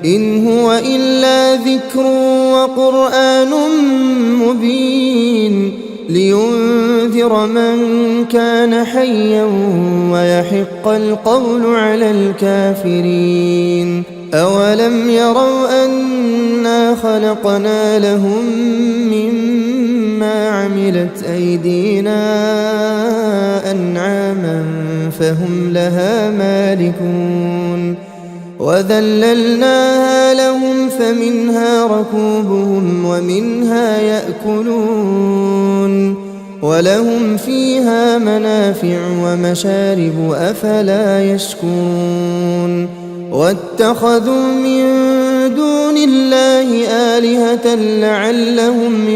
إن هو إلا ذكر وقرآن مبين لينذر من كان حيا ويحق القول على الكافرين أولم يروا أنا خلقنا لهم مما عملت أيدينا أنعاما فهم لها مالكون وذللناها لهم فمنها ركوبهم ومنها يأكلون ولهم فيها منافع ومشارب أفلا يشكرون واتخذوا من دون الله آلهة لعلهم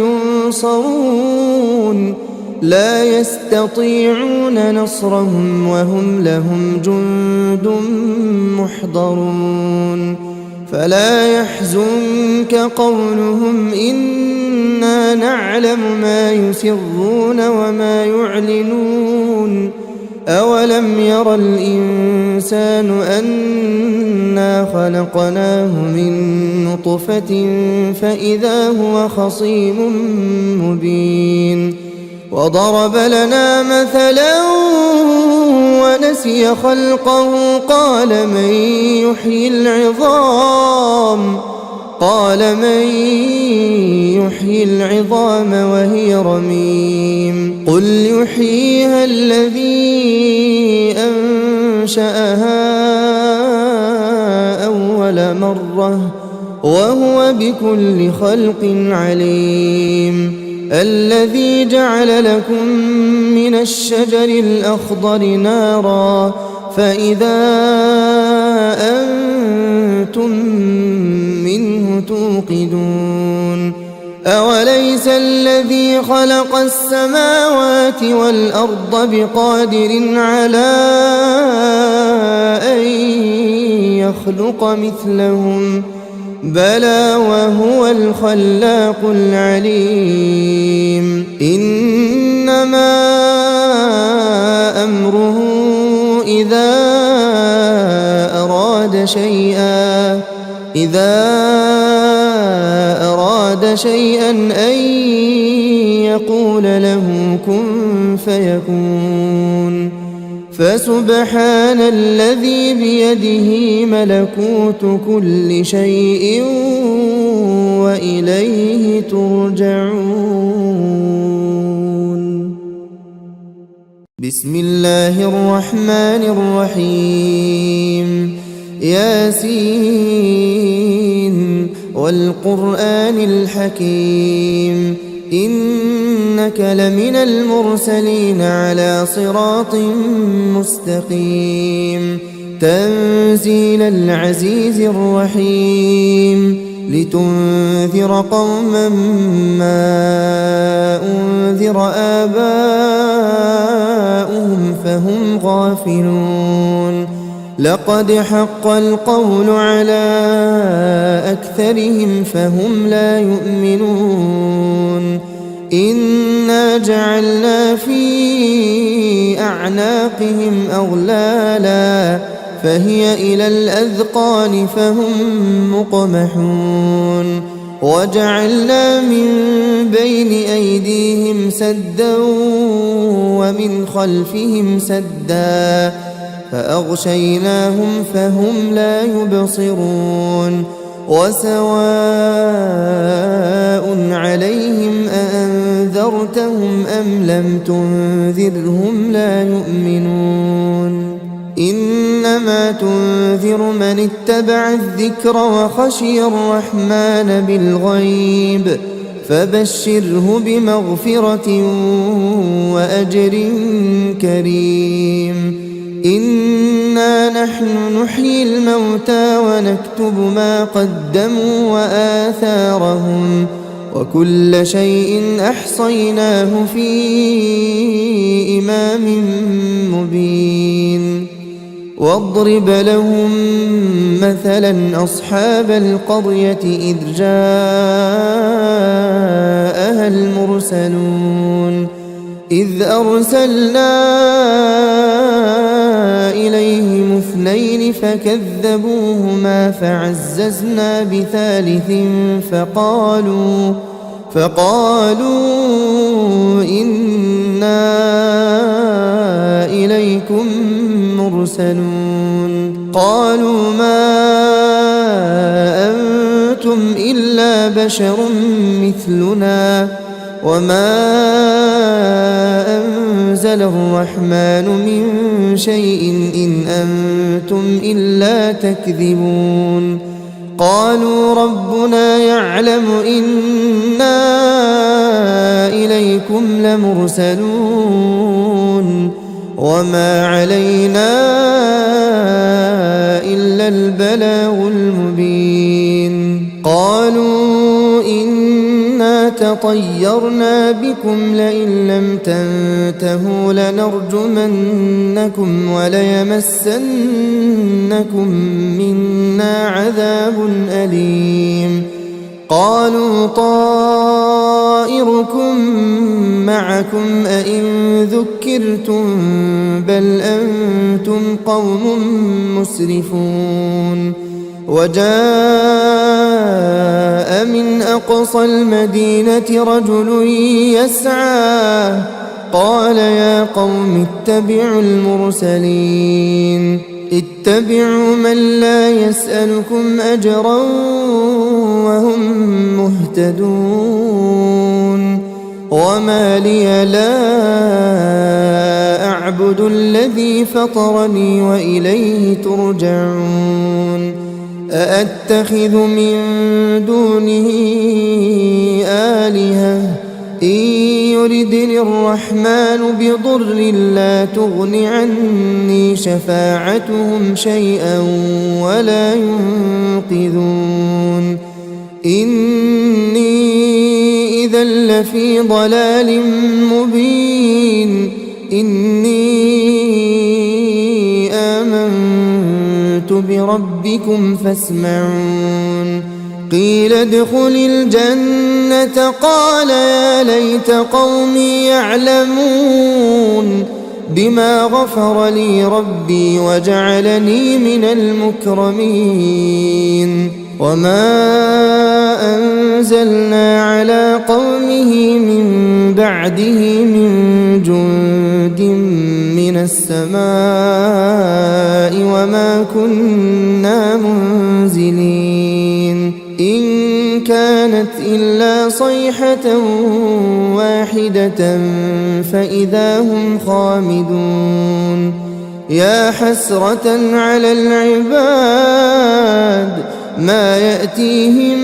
ينصرون لا يستطيعون نصرهم وهم لهم جند محضرون فلا يحزنك قولهم إنا نعلم ما يسرون وما يعلنون أولم ير الإنسان أنا خلقناه من نطفة فإذا هو خصيم مبين وضرب لنا مثلا ونسي خلقه قال من يحيي العظام وهي رميم قل يحييها الذي أنشأها أول مرة وهو بكل خلق عليم الذي جعل لكم من الشجر الأخضر نارا فإذا أنتم منه توقدون أوليس الذي خلق السماوات والأرض بقادر على أن يخلق مثلهم بلى وهو الخلاق العليم إنما أمره إذا أراد شيئا أن يقول له كن فيكون فسبحان الذي بيده ملكوت كل شيء وإليه ترجعون بسم الله الرحمن الرحيم ياسين والقرآن الحكيم إنك لمن المرسلين على صراط مستقيم تنزيل العزيز الرحيم لتنذر قوما ما أنذر آباؤهم فهم غافلون لقد حق القول على أكثرهم فهم لا يؤمنون إنا جعلنا في أعناقهم أغلالا فهي إلى الأذقان فهم مقمحون وجعلنا من بين أيديهم سدا ومن خلفهم سدا فأغشيناهم فهم لا يبصرون وسواء عليهم أأنذرتهم أم لم تنذرهم لا يؤمنون إنما تنذر من اتبع الذكر وخشي الرحمن بالغيب فبشره بمغفرة وأجر كريم إنا نحن نحيي الموتى ونكتب ما قدموا وآثارهم وكل شيء أحصيناه في إمام مبين واضرب لهم مثلا أصحاب القرية إذ جاءها المرسلون إذ أرسلنا إليهم اثنين فكذبوهما فعززنا بثالث فقالوا إنا إليكم مرسلون قالوا ما أنتم إلا بشر مثلنا وما أنزل الرحمن من شيء إن أنتم إلا تكذبون قالوا ربنا يعلم إنا إليكم لمرسلون وما علينا إلا البلاغ المبين قالوا إنا تطيرنا بكم لئن لم تنتهوا لنرجمنكم وليمسنكم منا عذاب أليم قالوا طائركم معكم أئن ذكرتم بل أنتم قوم مسرفون وجاء من أقصى المدينة رجل يسعى قال يا قوم اتبعوا المرسلين اتبعوا من لا يسألكم أجرا وهم مهتدون وما لي لا أعبد الذي فطرني وإليه ترجعون أأتخذ من دونه آلهة إن يردني الرحمن بضر لا تغن عني شفاعتهم شيئا ولا ينقذون إني إذا لفي ضلال مبين إني آمنت بربكم فاسمعون قيل ادخل الجنة قال يا ليت قومي يعلمون بما غفر لي ربي وجعلني من المكرمين وما أنزلنا على قومه من بعده من جند من السماء وما كنا منزلين إن كانت إلا صيحة واحدة فإذا هم خامدون يا حسرة على العباد ما يأتيهم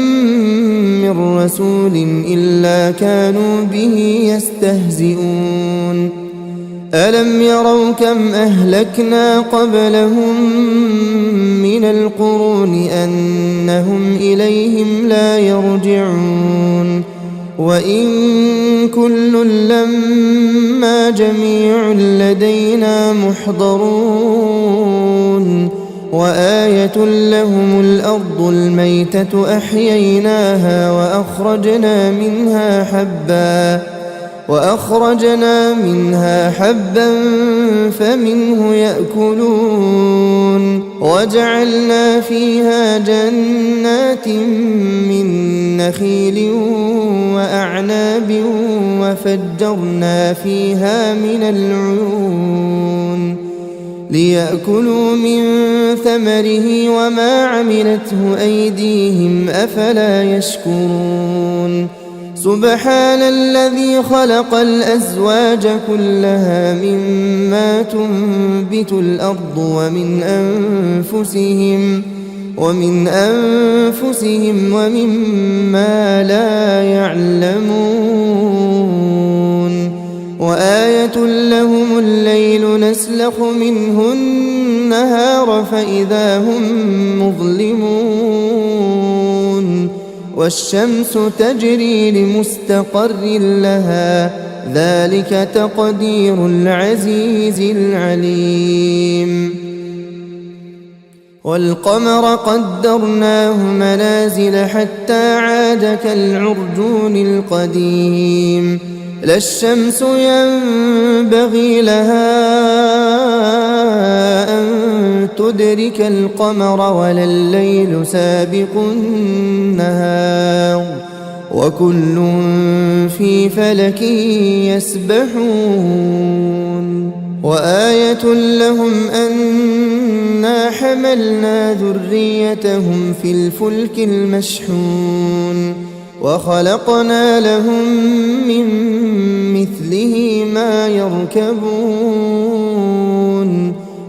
من رسول إلا كانوا به يستهزئون ألم يروا كم أهلكنا قبلهم من القرون أنهم إليهم لا يرجعون وإن كل لما جميع لدينا محضرون وآية لهم الأرض الميتة أحييناها وأخرجنا منها حبا فمنه يأكلون وجعلنا فيها جنات من نخيل وأعناب وفجرنا فيها من العيون ليأكلوا من ثمره وما عملته أيديهم أفلا يشكرون سبحان الذي خلق الأزواج كلها مما تنبت الأرض ومن أنفسهم ومما لا يعلمون وآية لهم الليل نسلخ منه النهار فإذا هم مظلمون والشمس تجري لمستقر لها ذلك تقدير العزيز العليم والقمر قدرناه منازل حتى عاد كالعرجون القديم لا الشمس ينبغي لها أن تدرك القمر ولا الليل سابق النهار وكل في فلك يسبحون وآية لهم أنا حملنا ذريتهم في الفلك المشحون وخلقنا لهم من مثله ما يركبون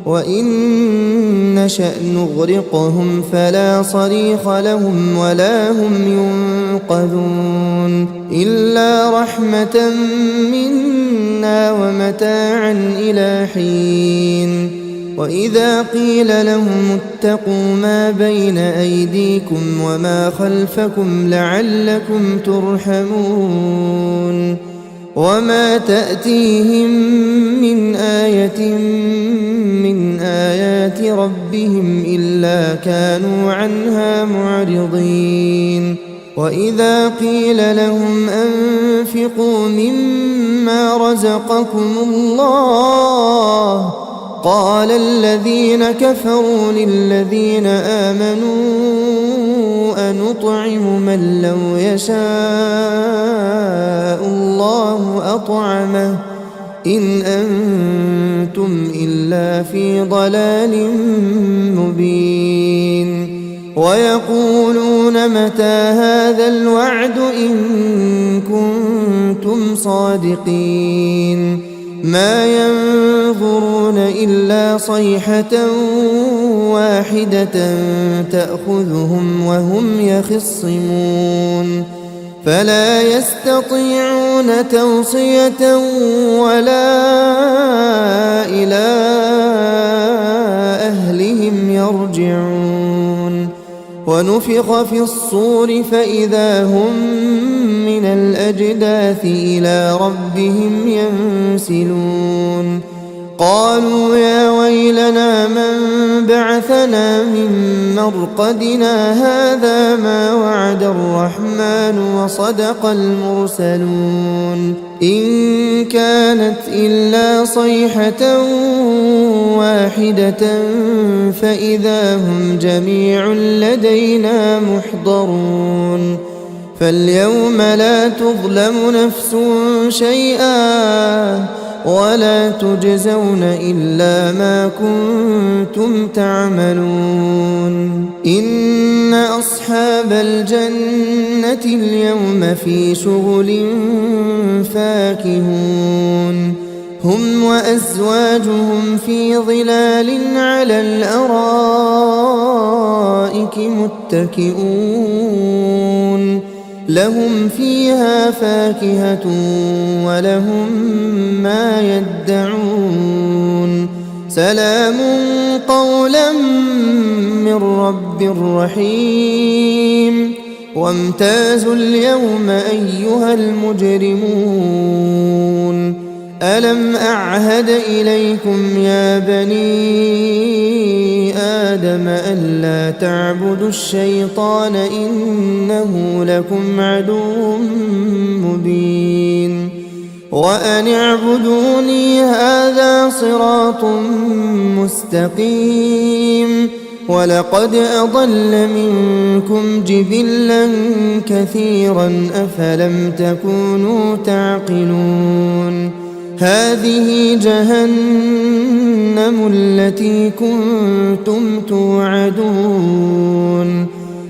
وإن نشأ نغرقهم فلا صريخ لهم ولا هم ينقذون إلا رحمة منا ومتاعا إلى حين وإذا قيل لهم اتقوا ما بين أيديكم وما خلفكم لعلكم ترحمون وما تأتيهم من آية من آيات ربهم إلا كانوا عنها معرضين وإذا قيل لهم أنفقوا مما رزقكم الله قال الذين كفروا للذين آمنوا أنطعم من لو يشاء الله أطعمه إن أنتم إلا في ضلال مبين ويقولون متى هذا الوعد إن كنتم صادقين ما ينظرون إلا صيحة واحدة تأخذهم وهم يخصمون فلا يستطيعون توصية ولا إلى أهلهم يرجعون ونفخ في الصور فإذا هم من الأجداث إلى ربهم ينسلون قالوا يا ويلنا من بعثنا من مرقدنا هذا ما وعد الرحمن وصدق المرسلون إن كانت إلا صيحة واحدة فإذا هم جميع لدينا محضرون فاليوم لا تظلم نفس شيئا ولا تجزون إلا ما كنتم تعملون إن أصحاب الجنة اليوم في شغل فاكهون هم وأزواجهم في ظلال على الأرائك متكئون لهم فيها فاكهة ولهم ما يدعون سلام قولا من رب رحيم وامتازوا اليوم أيها المجرمون ألم أعهد إليكم يا بني آدم ألا تعبدوا الشيطان إنه لكم عدو مبين وأن اعبدوني هذا صراط مستقيم ولقد أضل منكم جبلا كثيرا أفلم تكونوا تعقلون هذه جهنم التي كنتم توعدون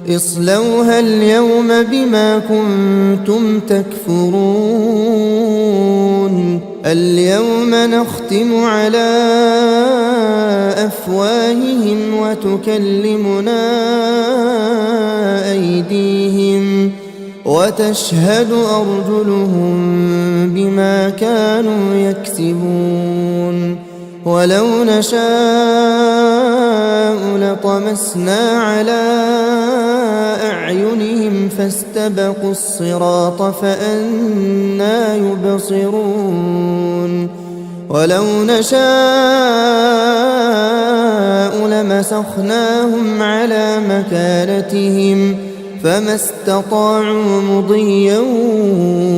اصلوها اليوم بما كنتم تكفرون اليوم نختم على أفواههم وتكلمنا أيديهم وتشهد أرجلهم بما كانوا يكسبون ولو نشاء لطمسنا على أعينهم فاستبقوا الصراط فأنى يبصرون ولو نشاء لمسخناهم على مكانتهم فما استطاعوا مضيا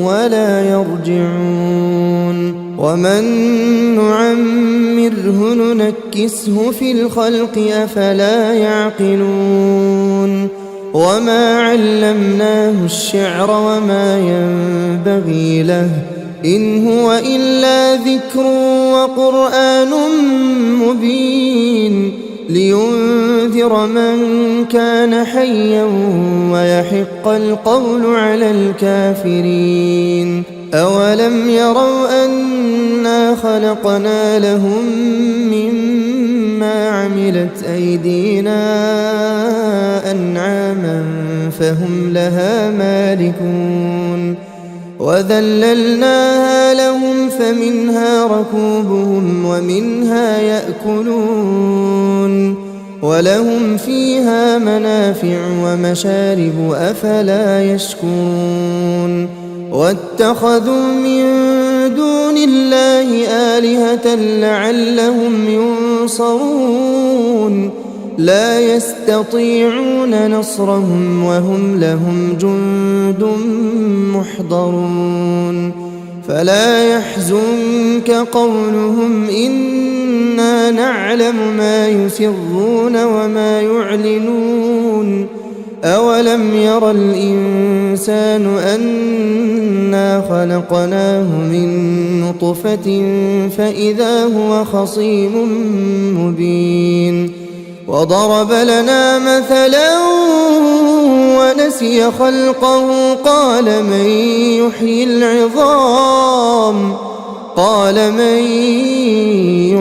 ولا يرجعون ومن نعمره ننكسه في الخلق أفلا يعقلون وما علمناه الشعر وما ينبغي له إن هو إلا ذكر وقرآن مبين لينذر من كان حيا ويحق القول على الكافرين أولم يروا أنا خلقنا لهم مما عملت أيدينا أنعاما فهم لها مالكون وذللناها لهم فمنها ركوبهم ومنها يأكلون ولهم فيها منافع ومشارب أفلا يشكرون واتخذوا من دون الله آلهة لعلهم ينصرون لا يستطيعون نصرهم وهم لهم جند محضرون فلا يحزنك قولهم إنا نعلم ما يسرون وما يعلنون أولم ير الإنسان أنا خلقناه من نطفة فإذا هو خصيم مبين وضرب لنا مثلا ونسي خلقه قال من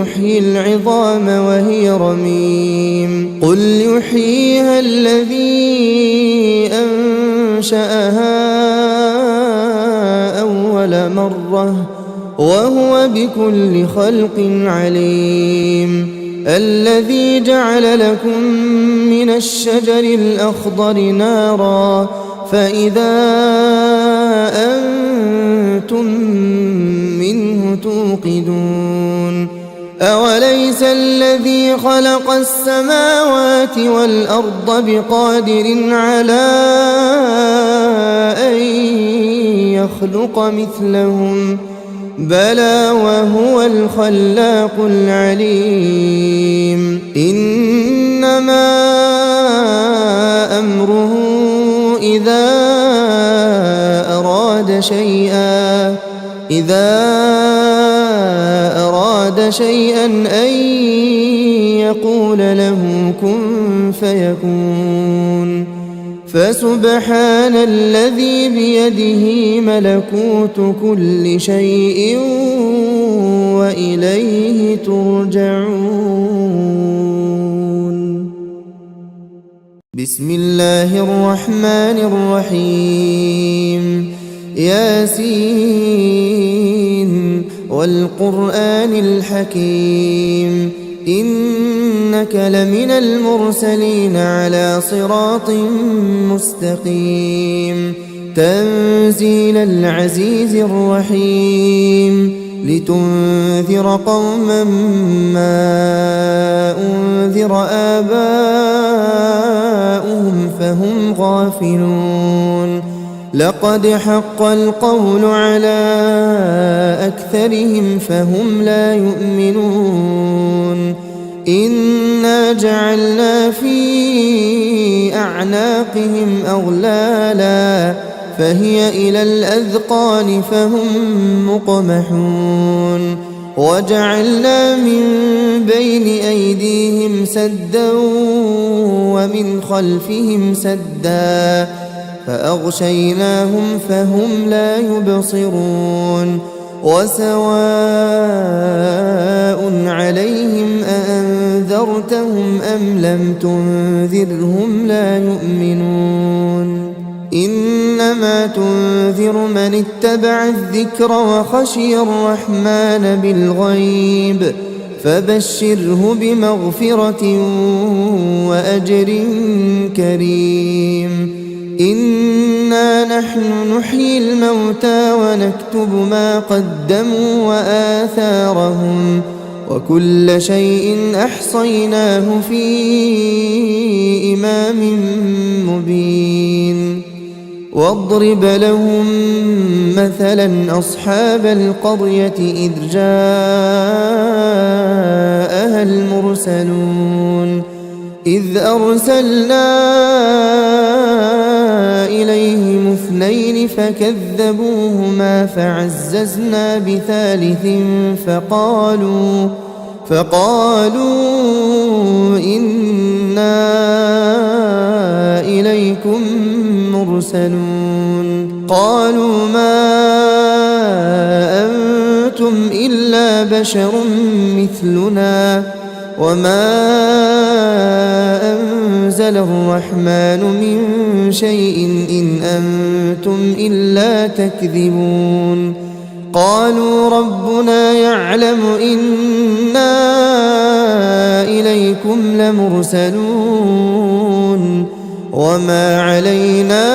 يحيي العظام وهي رميم قل يحييها الذي أنشأها أول مرة وهو بكل خلق عليم. الذي جعل لكم من الشجر الأخضر نارا فإذا أنتم منه توقدون. أوليس الذي خلق السماوات والأرض بقادر على أن يخلق مثلهم بلى وهو الخلاق العليم. إنما أمره إذا أراد شيئا أن يقول له كن فيكون. فسبحان الذي بيده ملكوت كل شيء وإليه ترجعون. بسم الله الرحمن الرحيم. ياسين والقرآن الحكيم إنك لمن المرسلين على صراط مستقيم. تنزيل العزيز الرحيم لتنذر قوما ما أنذر آباؤهم فهم غافلون. لقد حق القول على أكثرهم فهم لا يؤمنون. إنا جعلنا في أعناقهم أغلالا فهي إلى الأذقان فهم مقمحون. وجعلنا من بين أيديهم سدا ومن خلفهم سدا فأغشيناهم فهم لا يبصرون. وسواء عليهم أأنذرتهم أم لم تنذرهم لا يؤمنون. إنما تنذر من اتبع الذكر وخشي الرحمن بالغيب فبشره بمغفرة وأجر كريم. إنا نحن نحيي الموتى ونكتب ما قدموا وآثارهم وكل شيء أحصيناه في إمام مبين. واضرب لهم مثلا أصحاب القرية إذ جاءها المرسلون إذ أرسلنا إليهم اثنين فكذبوهما فعززنا بثالث فقالوا إنا إليكم مرسلون. قالوا ما أنتم إلا بشر مثلنا وما أنزل الرحمن من شيء إن أنتم إلا تكذبون. قالوا ربنا يعلم إنا إليكم لمرسلون وما علينا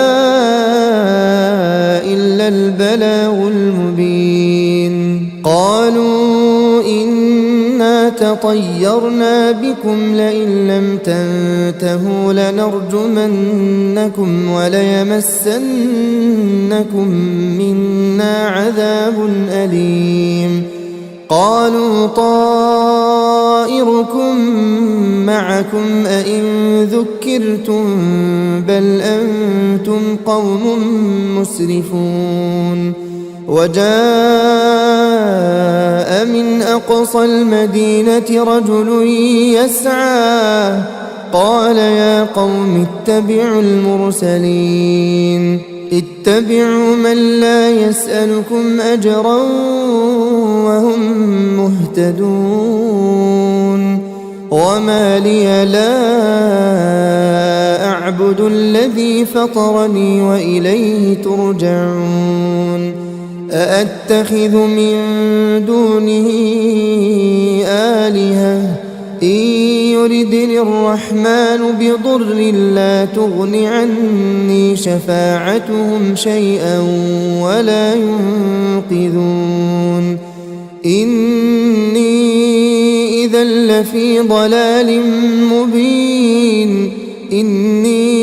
إلا البلاغ المبين. قالوا إنا تطيرنا بكم لئن لم تنتهوا لنرجمنكم وليمسنكم منا عذاب أليم. قالوا طائركم معكم أئن ذكرتم بل أنتم قوم مسرفون. وجاء من أقصى المدينة رجل يسعى قال يا قوم اتبعوا المرسلين اتبعوا من لا يسألكم أجرا وهم مهتدون. وما لي لا أعبد الذي فطرني وإليه ترجعون. أأتخذ من دونه آلهة إن يردني الرحمن بضر لا تغن عني شفاعتهم شيئا ولا ينقذون إني إذا لفي ضلال مبين إني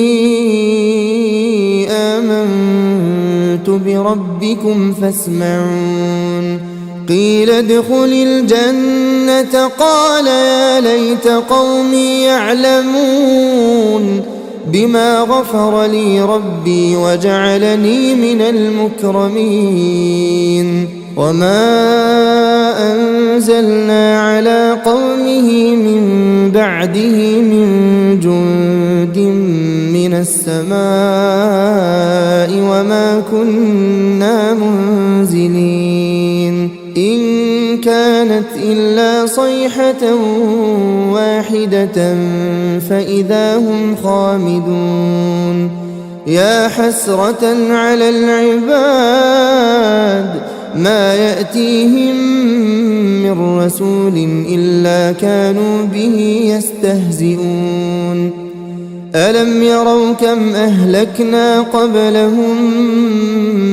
آمنت بربكم فاسمعون قيل ادخل الجنة قال يا ليت قومي يعلمون بما غفر لي ربي وجعلني من المكرمين وما أنزلنا على قومه من بعده من جند من السماء وما كنا منزلين إن كانت إلا صيحة واحدة فإذا هم خامدون يا حسرة على العباد ما يأتيهم من رسول إلا كانوا به يستهزئون ألم يروا كم أهلكنا قبلهم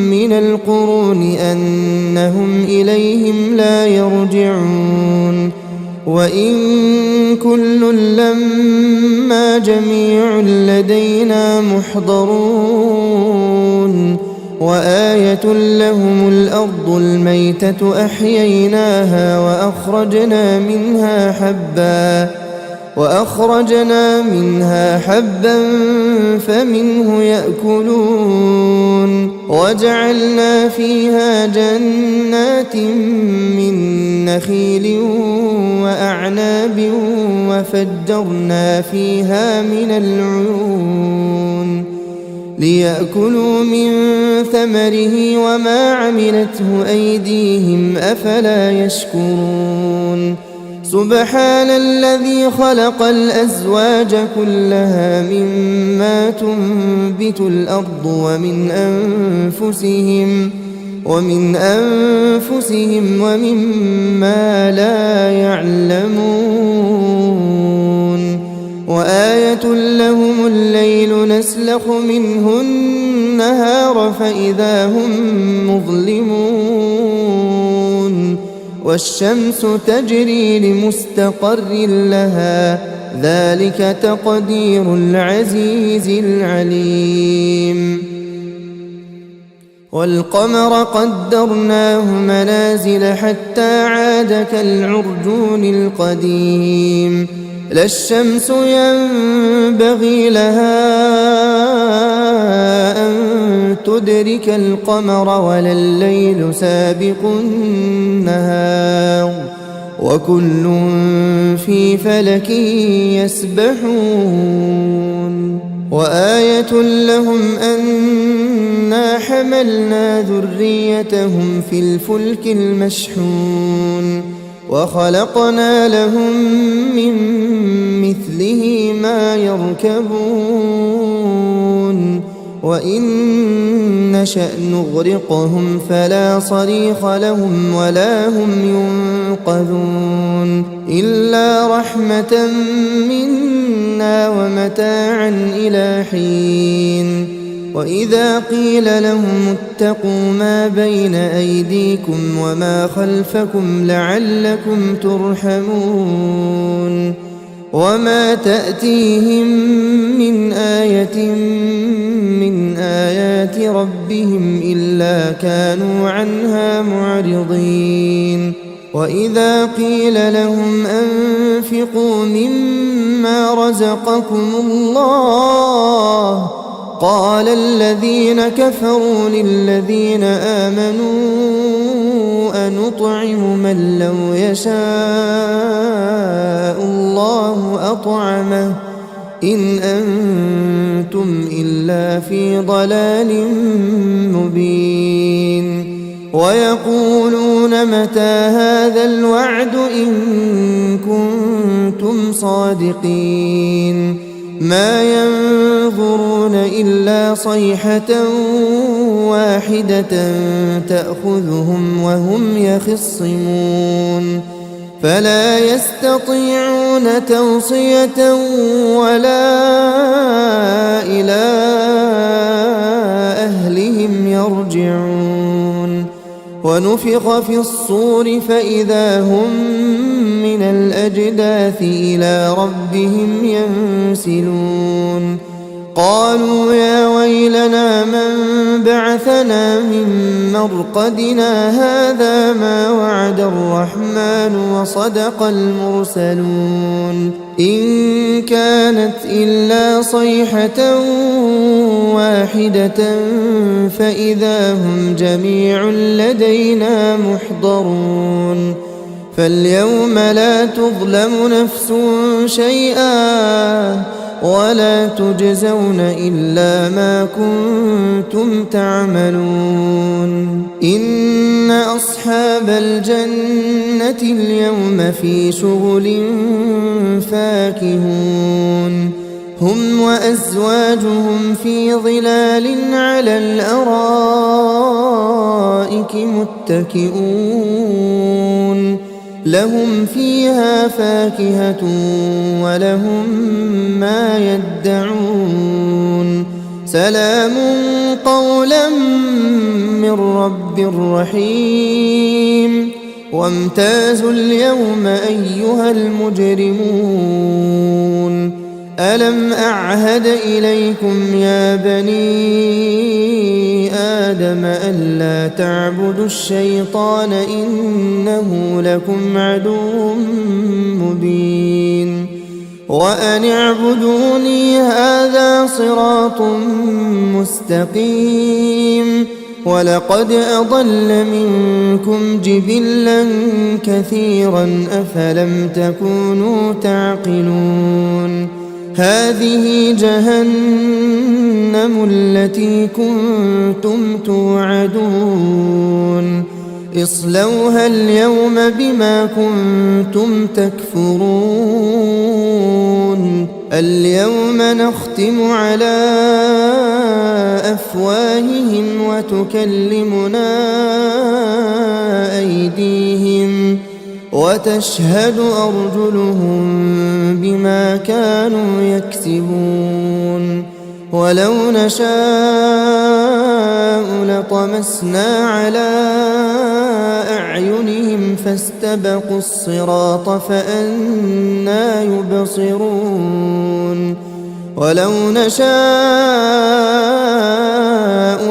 من القرون أنهم إليهم لا يرجعون وإن كل لما جميع لدينا محضرون وآية لهم الأرض الميتة أحييناها وأخرجنا منها حبا فمنه يأكلون وجعلنا فيها جنات من نخيل وأعناب وفجرنا فيها من العيون ليأكلوا من ثمره وما عملته أيديهم أفلا يشكرون سبحان الذي خلق الأزواج كلها مما تنبت الأرض ومن أنفسهم ومما لا يعلمون وآية لهم الليل نسلخ منه النهار فإذا هم مظلمون والشمس تجري لمستقر لها ذلك تقدير العزيز العليم والقمر قدرناه منازل حتى عاد كالعرجون القديم لا الشمس ينبغي لها أن تدرك القمر ولا الليل سابق النهار وكل في فلك يسبحون وآية لهم أنا حملنا ذريتهم في الفلك المشحون وخلقنا لهم من مثله ما يركبون وإن نشأ نغرقهم فلا صريخ لهم ولا هم ينقذون إلا رحمة منا ومتاعا إلى حين وإذا قيل لهم اتقوا ما بين أيديكم وما خلفكم لعلكم ترحمون وما تأتيهم من آية من آيات ربهم إلا كانوا عنها معرضين وإذا قيل لهم أنفقوا مما رزقكم الله قال الذين كفروا للذين آمنوا أنطعم من لو يشاء الله أطعمه إن أنتم إلا في ضلال مبين ويقولون متى هذا الوعد إن كنتم صادقين ما ينظرون إلا صيحة واحدة تأخذهم وهم يخصمون فلا يستطيعون توصية ولا إلى أهلهم يرجعون ونفخ في الصور فإذا هم من الأجداث إلى ربهم ينسلون قالوا يا ويلنا من بعثنا من مرقدنا هذا ما وعد الرحمن وصدق المرسلون إن كانت إلا صيحة واحدة فإذا هم جميع لدينا محضرون فاليوم لا تظلم نفس شيئا ولا تجزون إلا ما كنتم تعملون إن أصحاب الجنة اليوم في شغل فاكهون هم وأزواجهم في ظلال على الأرائك متكئون لهم فيها فاكهة ولهم ما يدعون سلام قولا من رب رحيم وامتازوا اليوم أيها المجرمون ألم أعهد إليكم يا بني آدم ألا تعبدوا الشيطان إنه لكم عدو مبين وأن اعبدوني هذا صراط مستقيم ولقد أضل منكم جبلا كثيرا أفلم تكونوا تعقلون هذه جهنم التي كنتم توعدون اصلوها اليوم بما كنتم تكفرون اليوم نختم على أفواههم وتكلمنا أيديهم وتشهد أرجلهم بما كانوا يكسبون ولو نشاء لطمسنا على أعينهم فاستبقوا الصراط فأنى يبصرون ولو نشاء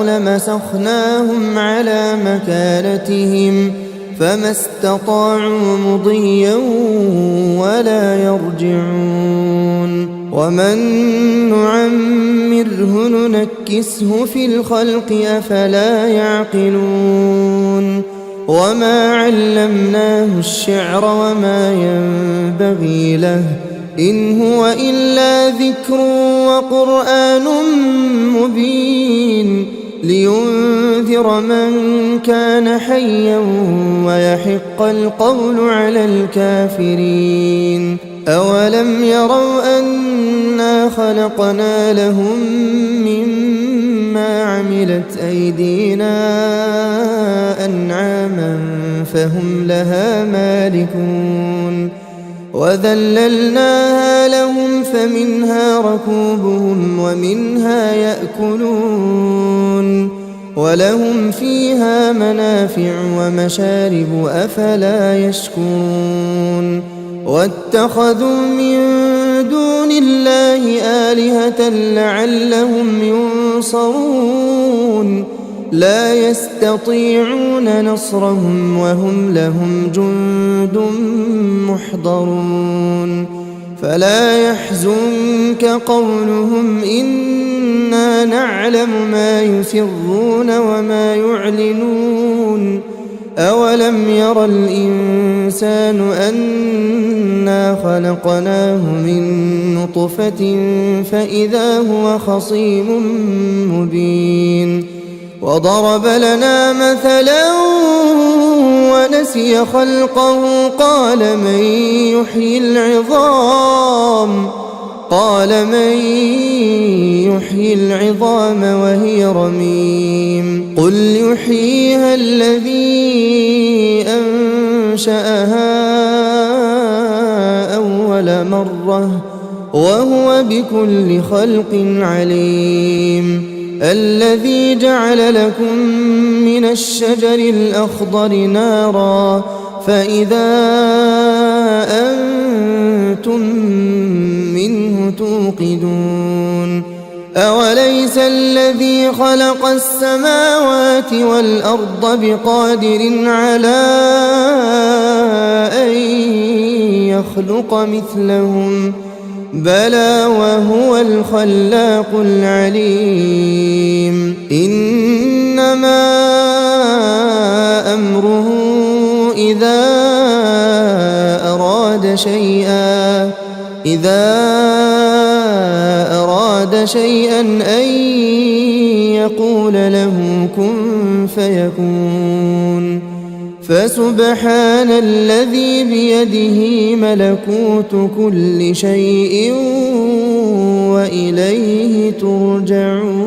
لمسخناهم على مكانتهم فما استطاعوا مضيا ولا يرجعون ومن نعمره ننكسه في الخلق أفلا يعقلون وما علمناه الشعر وما ينبغي له إن هو إلا ذكر وقرآن مبين لينذر من كان حيا ويحق القول على الكافرين أولم يروا أنا خلقنا لهم مما عملت أيدينا أنعاما فهم لها مالكون وذللناها لهم فمنها ركوبهم ومنها يأكلون ولهم فيها منافع ومشارب أفلا يشكرون واتخذوا من دون الله آلهة لعلهم ينصرون لا يستطيعون نصرهم وهم لهم جند محضرون فلا يحزنك قولهم إنا نعلم ما يسرون وما يعلنون أولم ير الإنسان أنا خلقناه من نطفة فإذا هو خصيم مبين وضرب لنا مثلا ونسي خلقه قال من يحيي العظام قال من يحيي العظام وهي رميم قل يحييها الذي أنشأها أول مرة وهو بكل خلق عليم الذي جعل لكم من الشجر الأخضر نارا فإذا أنتم منه توقدون أوليس الذي خلق السماوات والأرض بقادر على أن يخلق مثلهم بلى وهو الخلاق العليم إنما أمره إذا أراد شيئا أن يقول له كن فيكون فسبحان الذي بيده ملكوت كل شيء وإليه ترجعون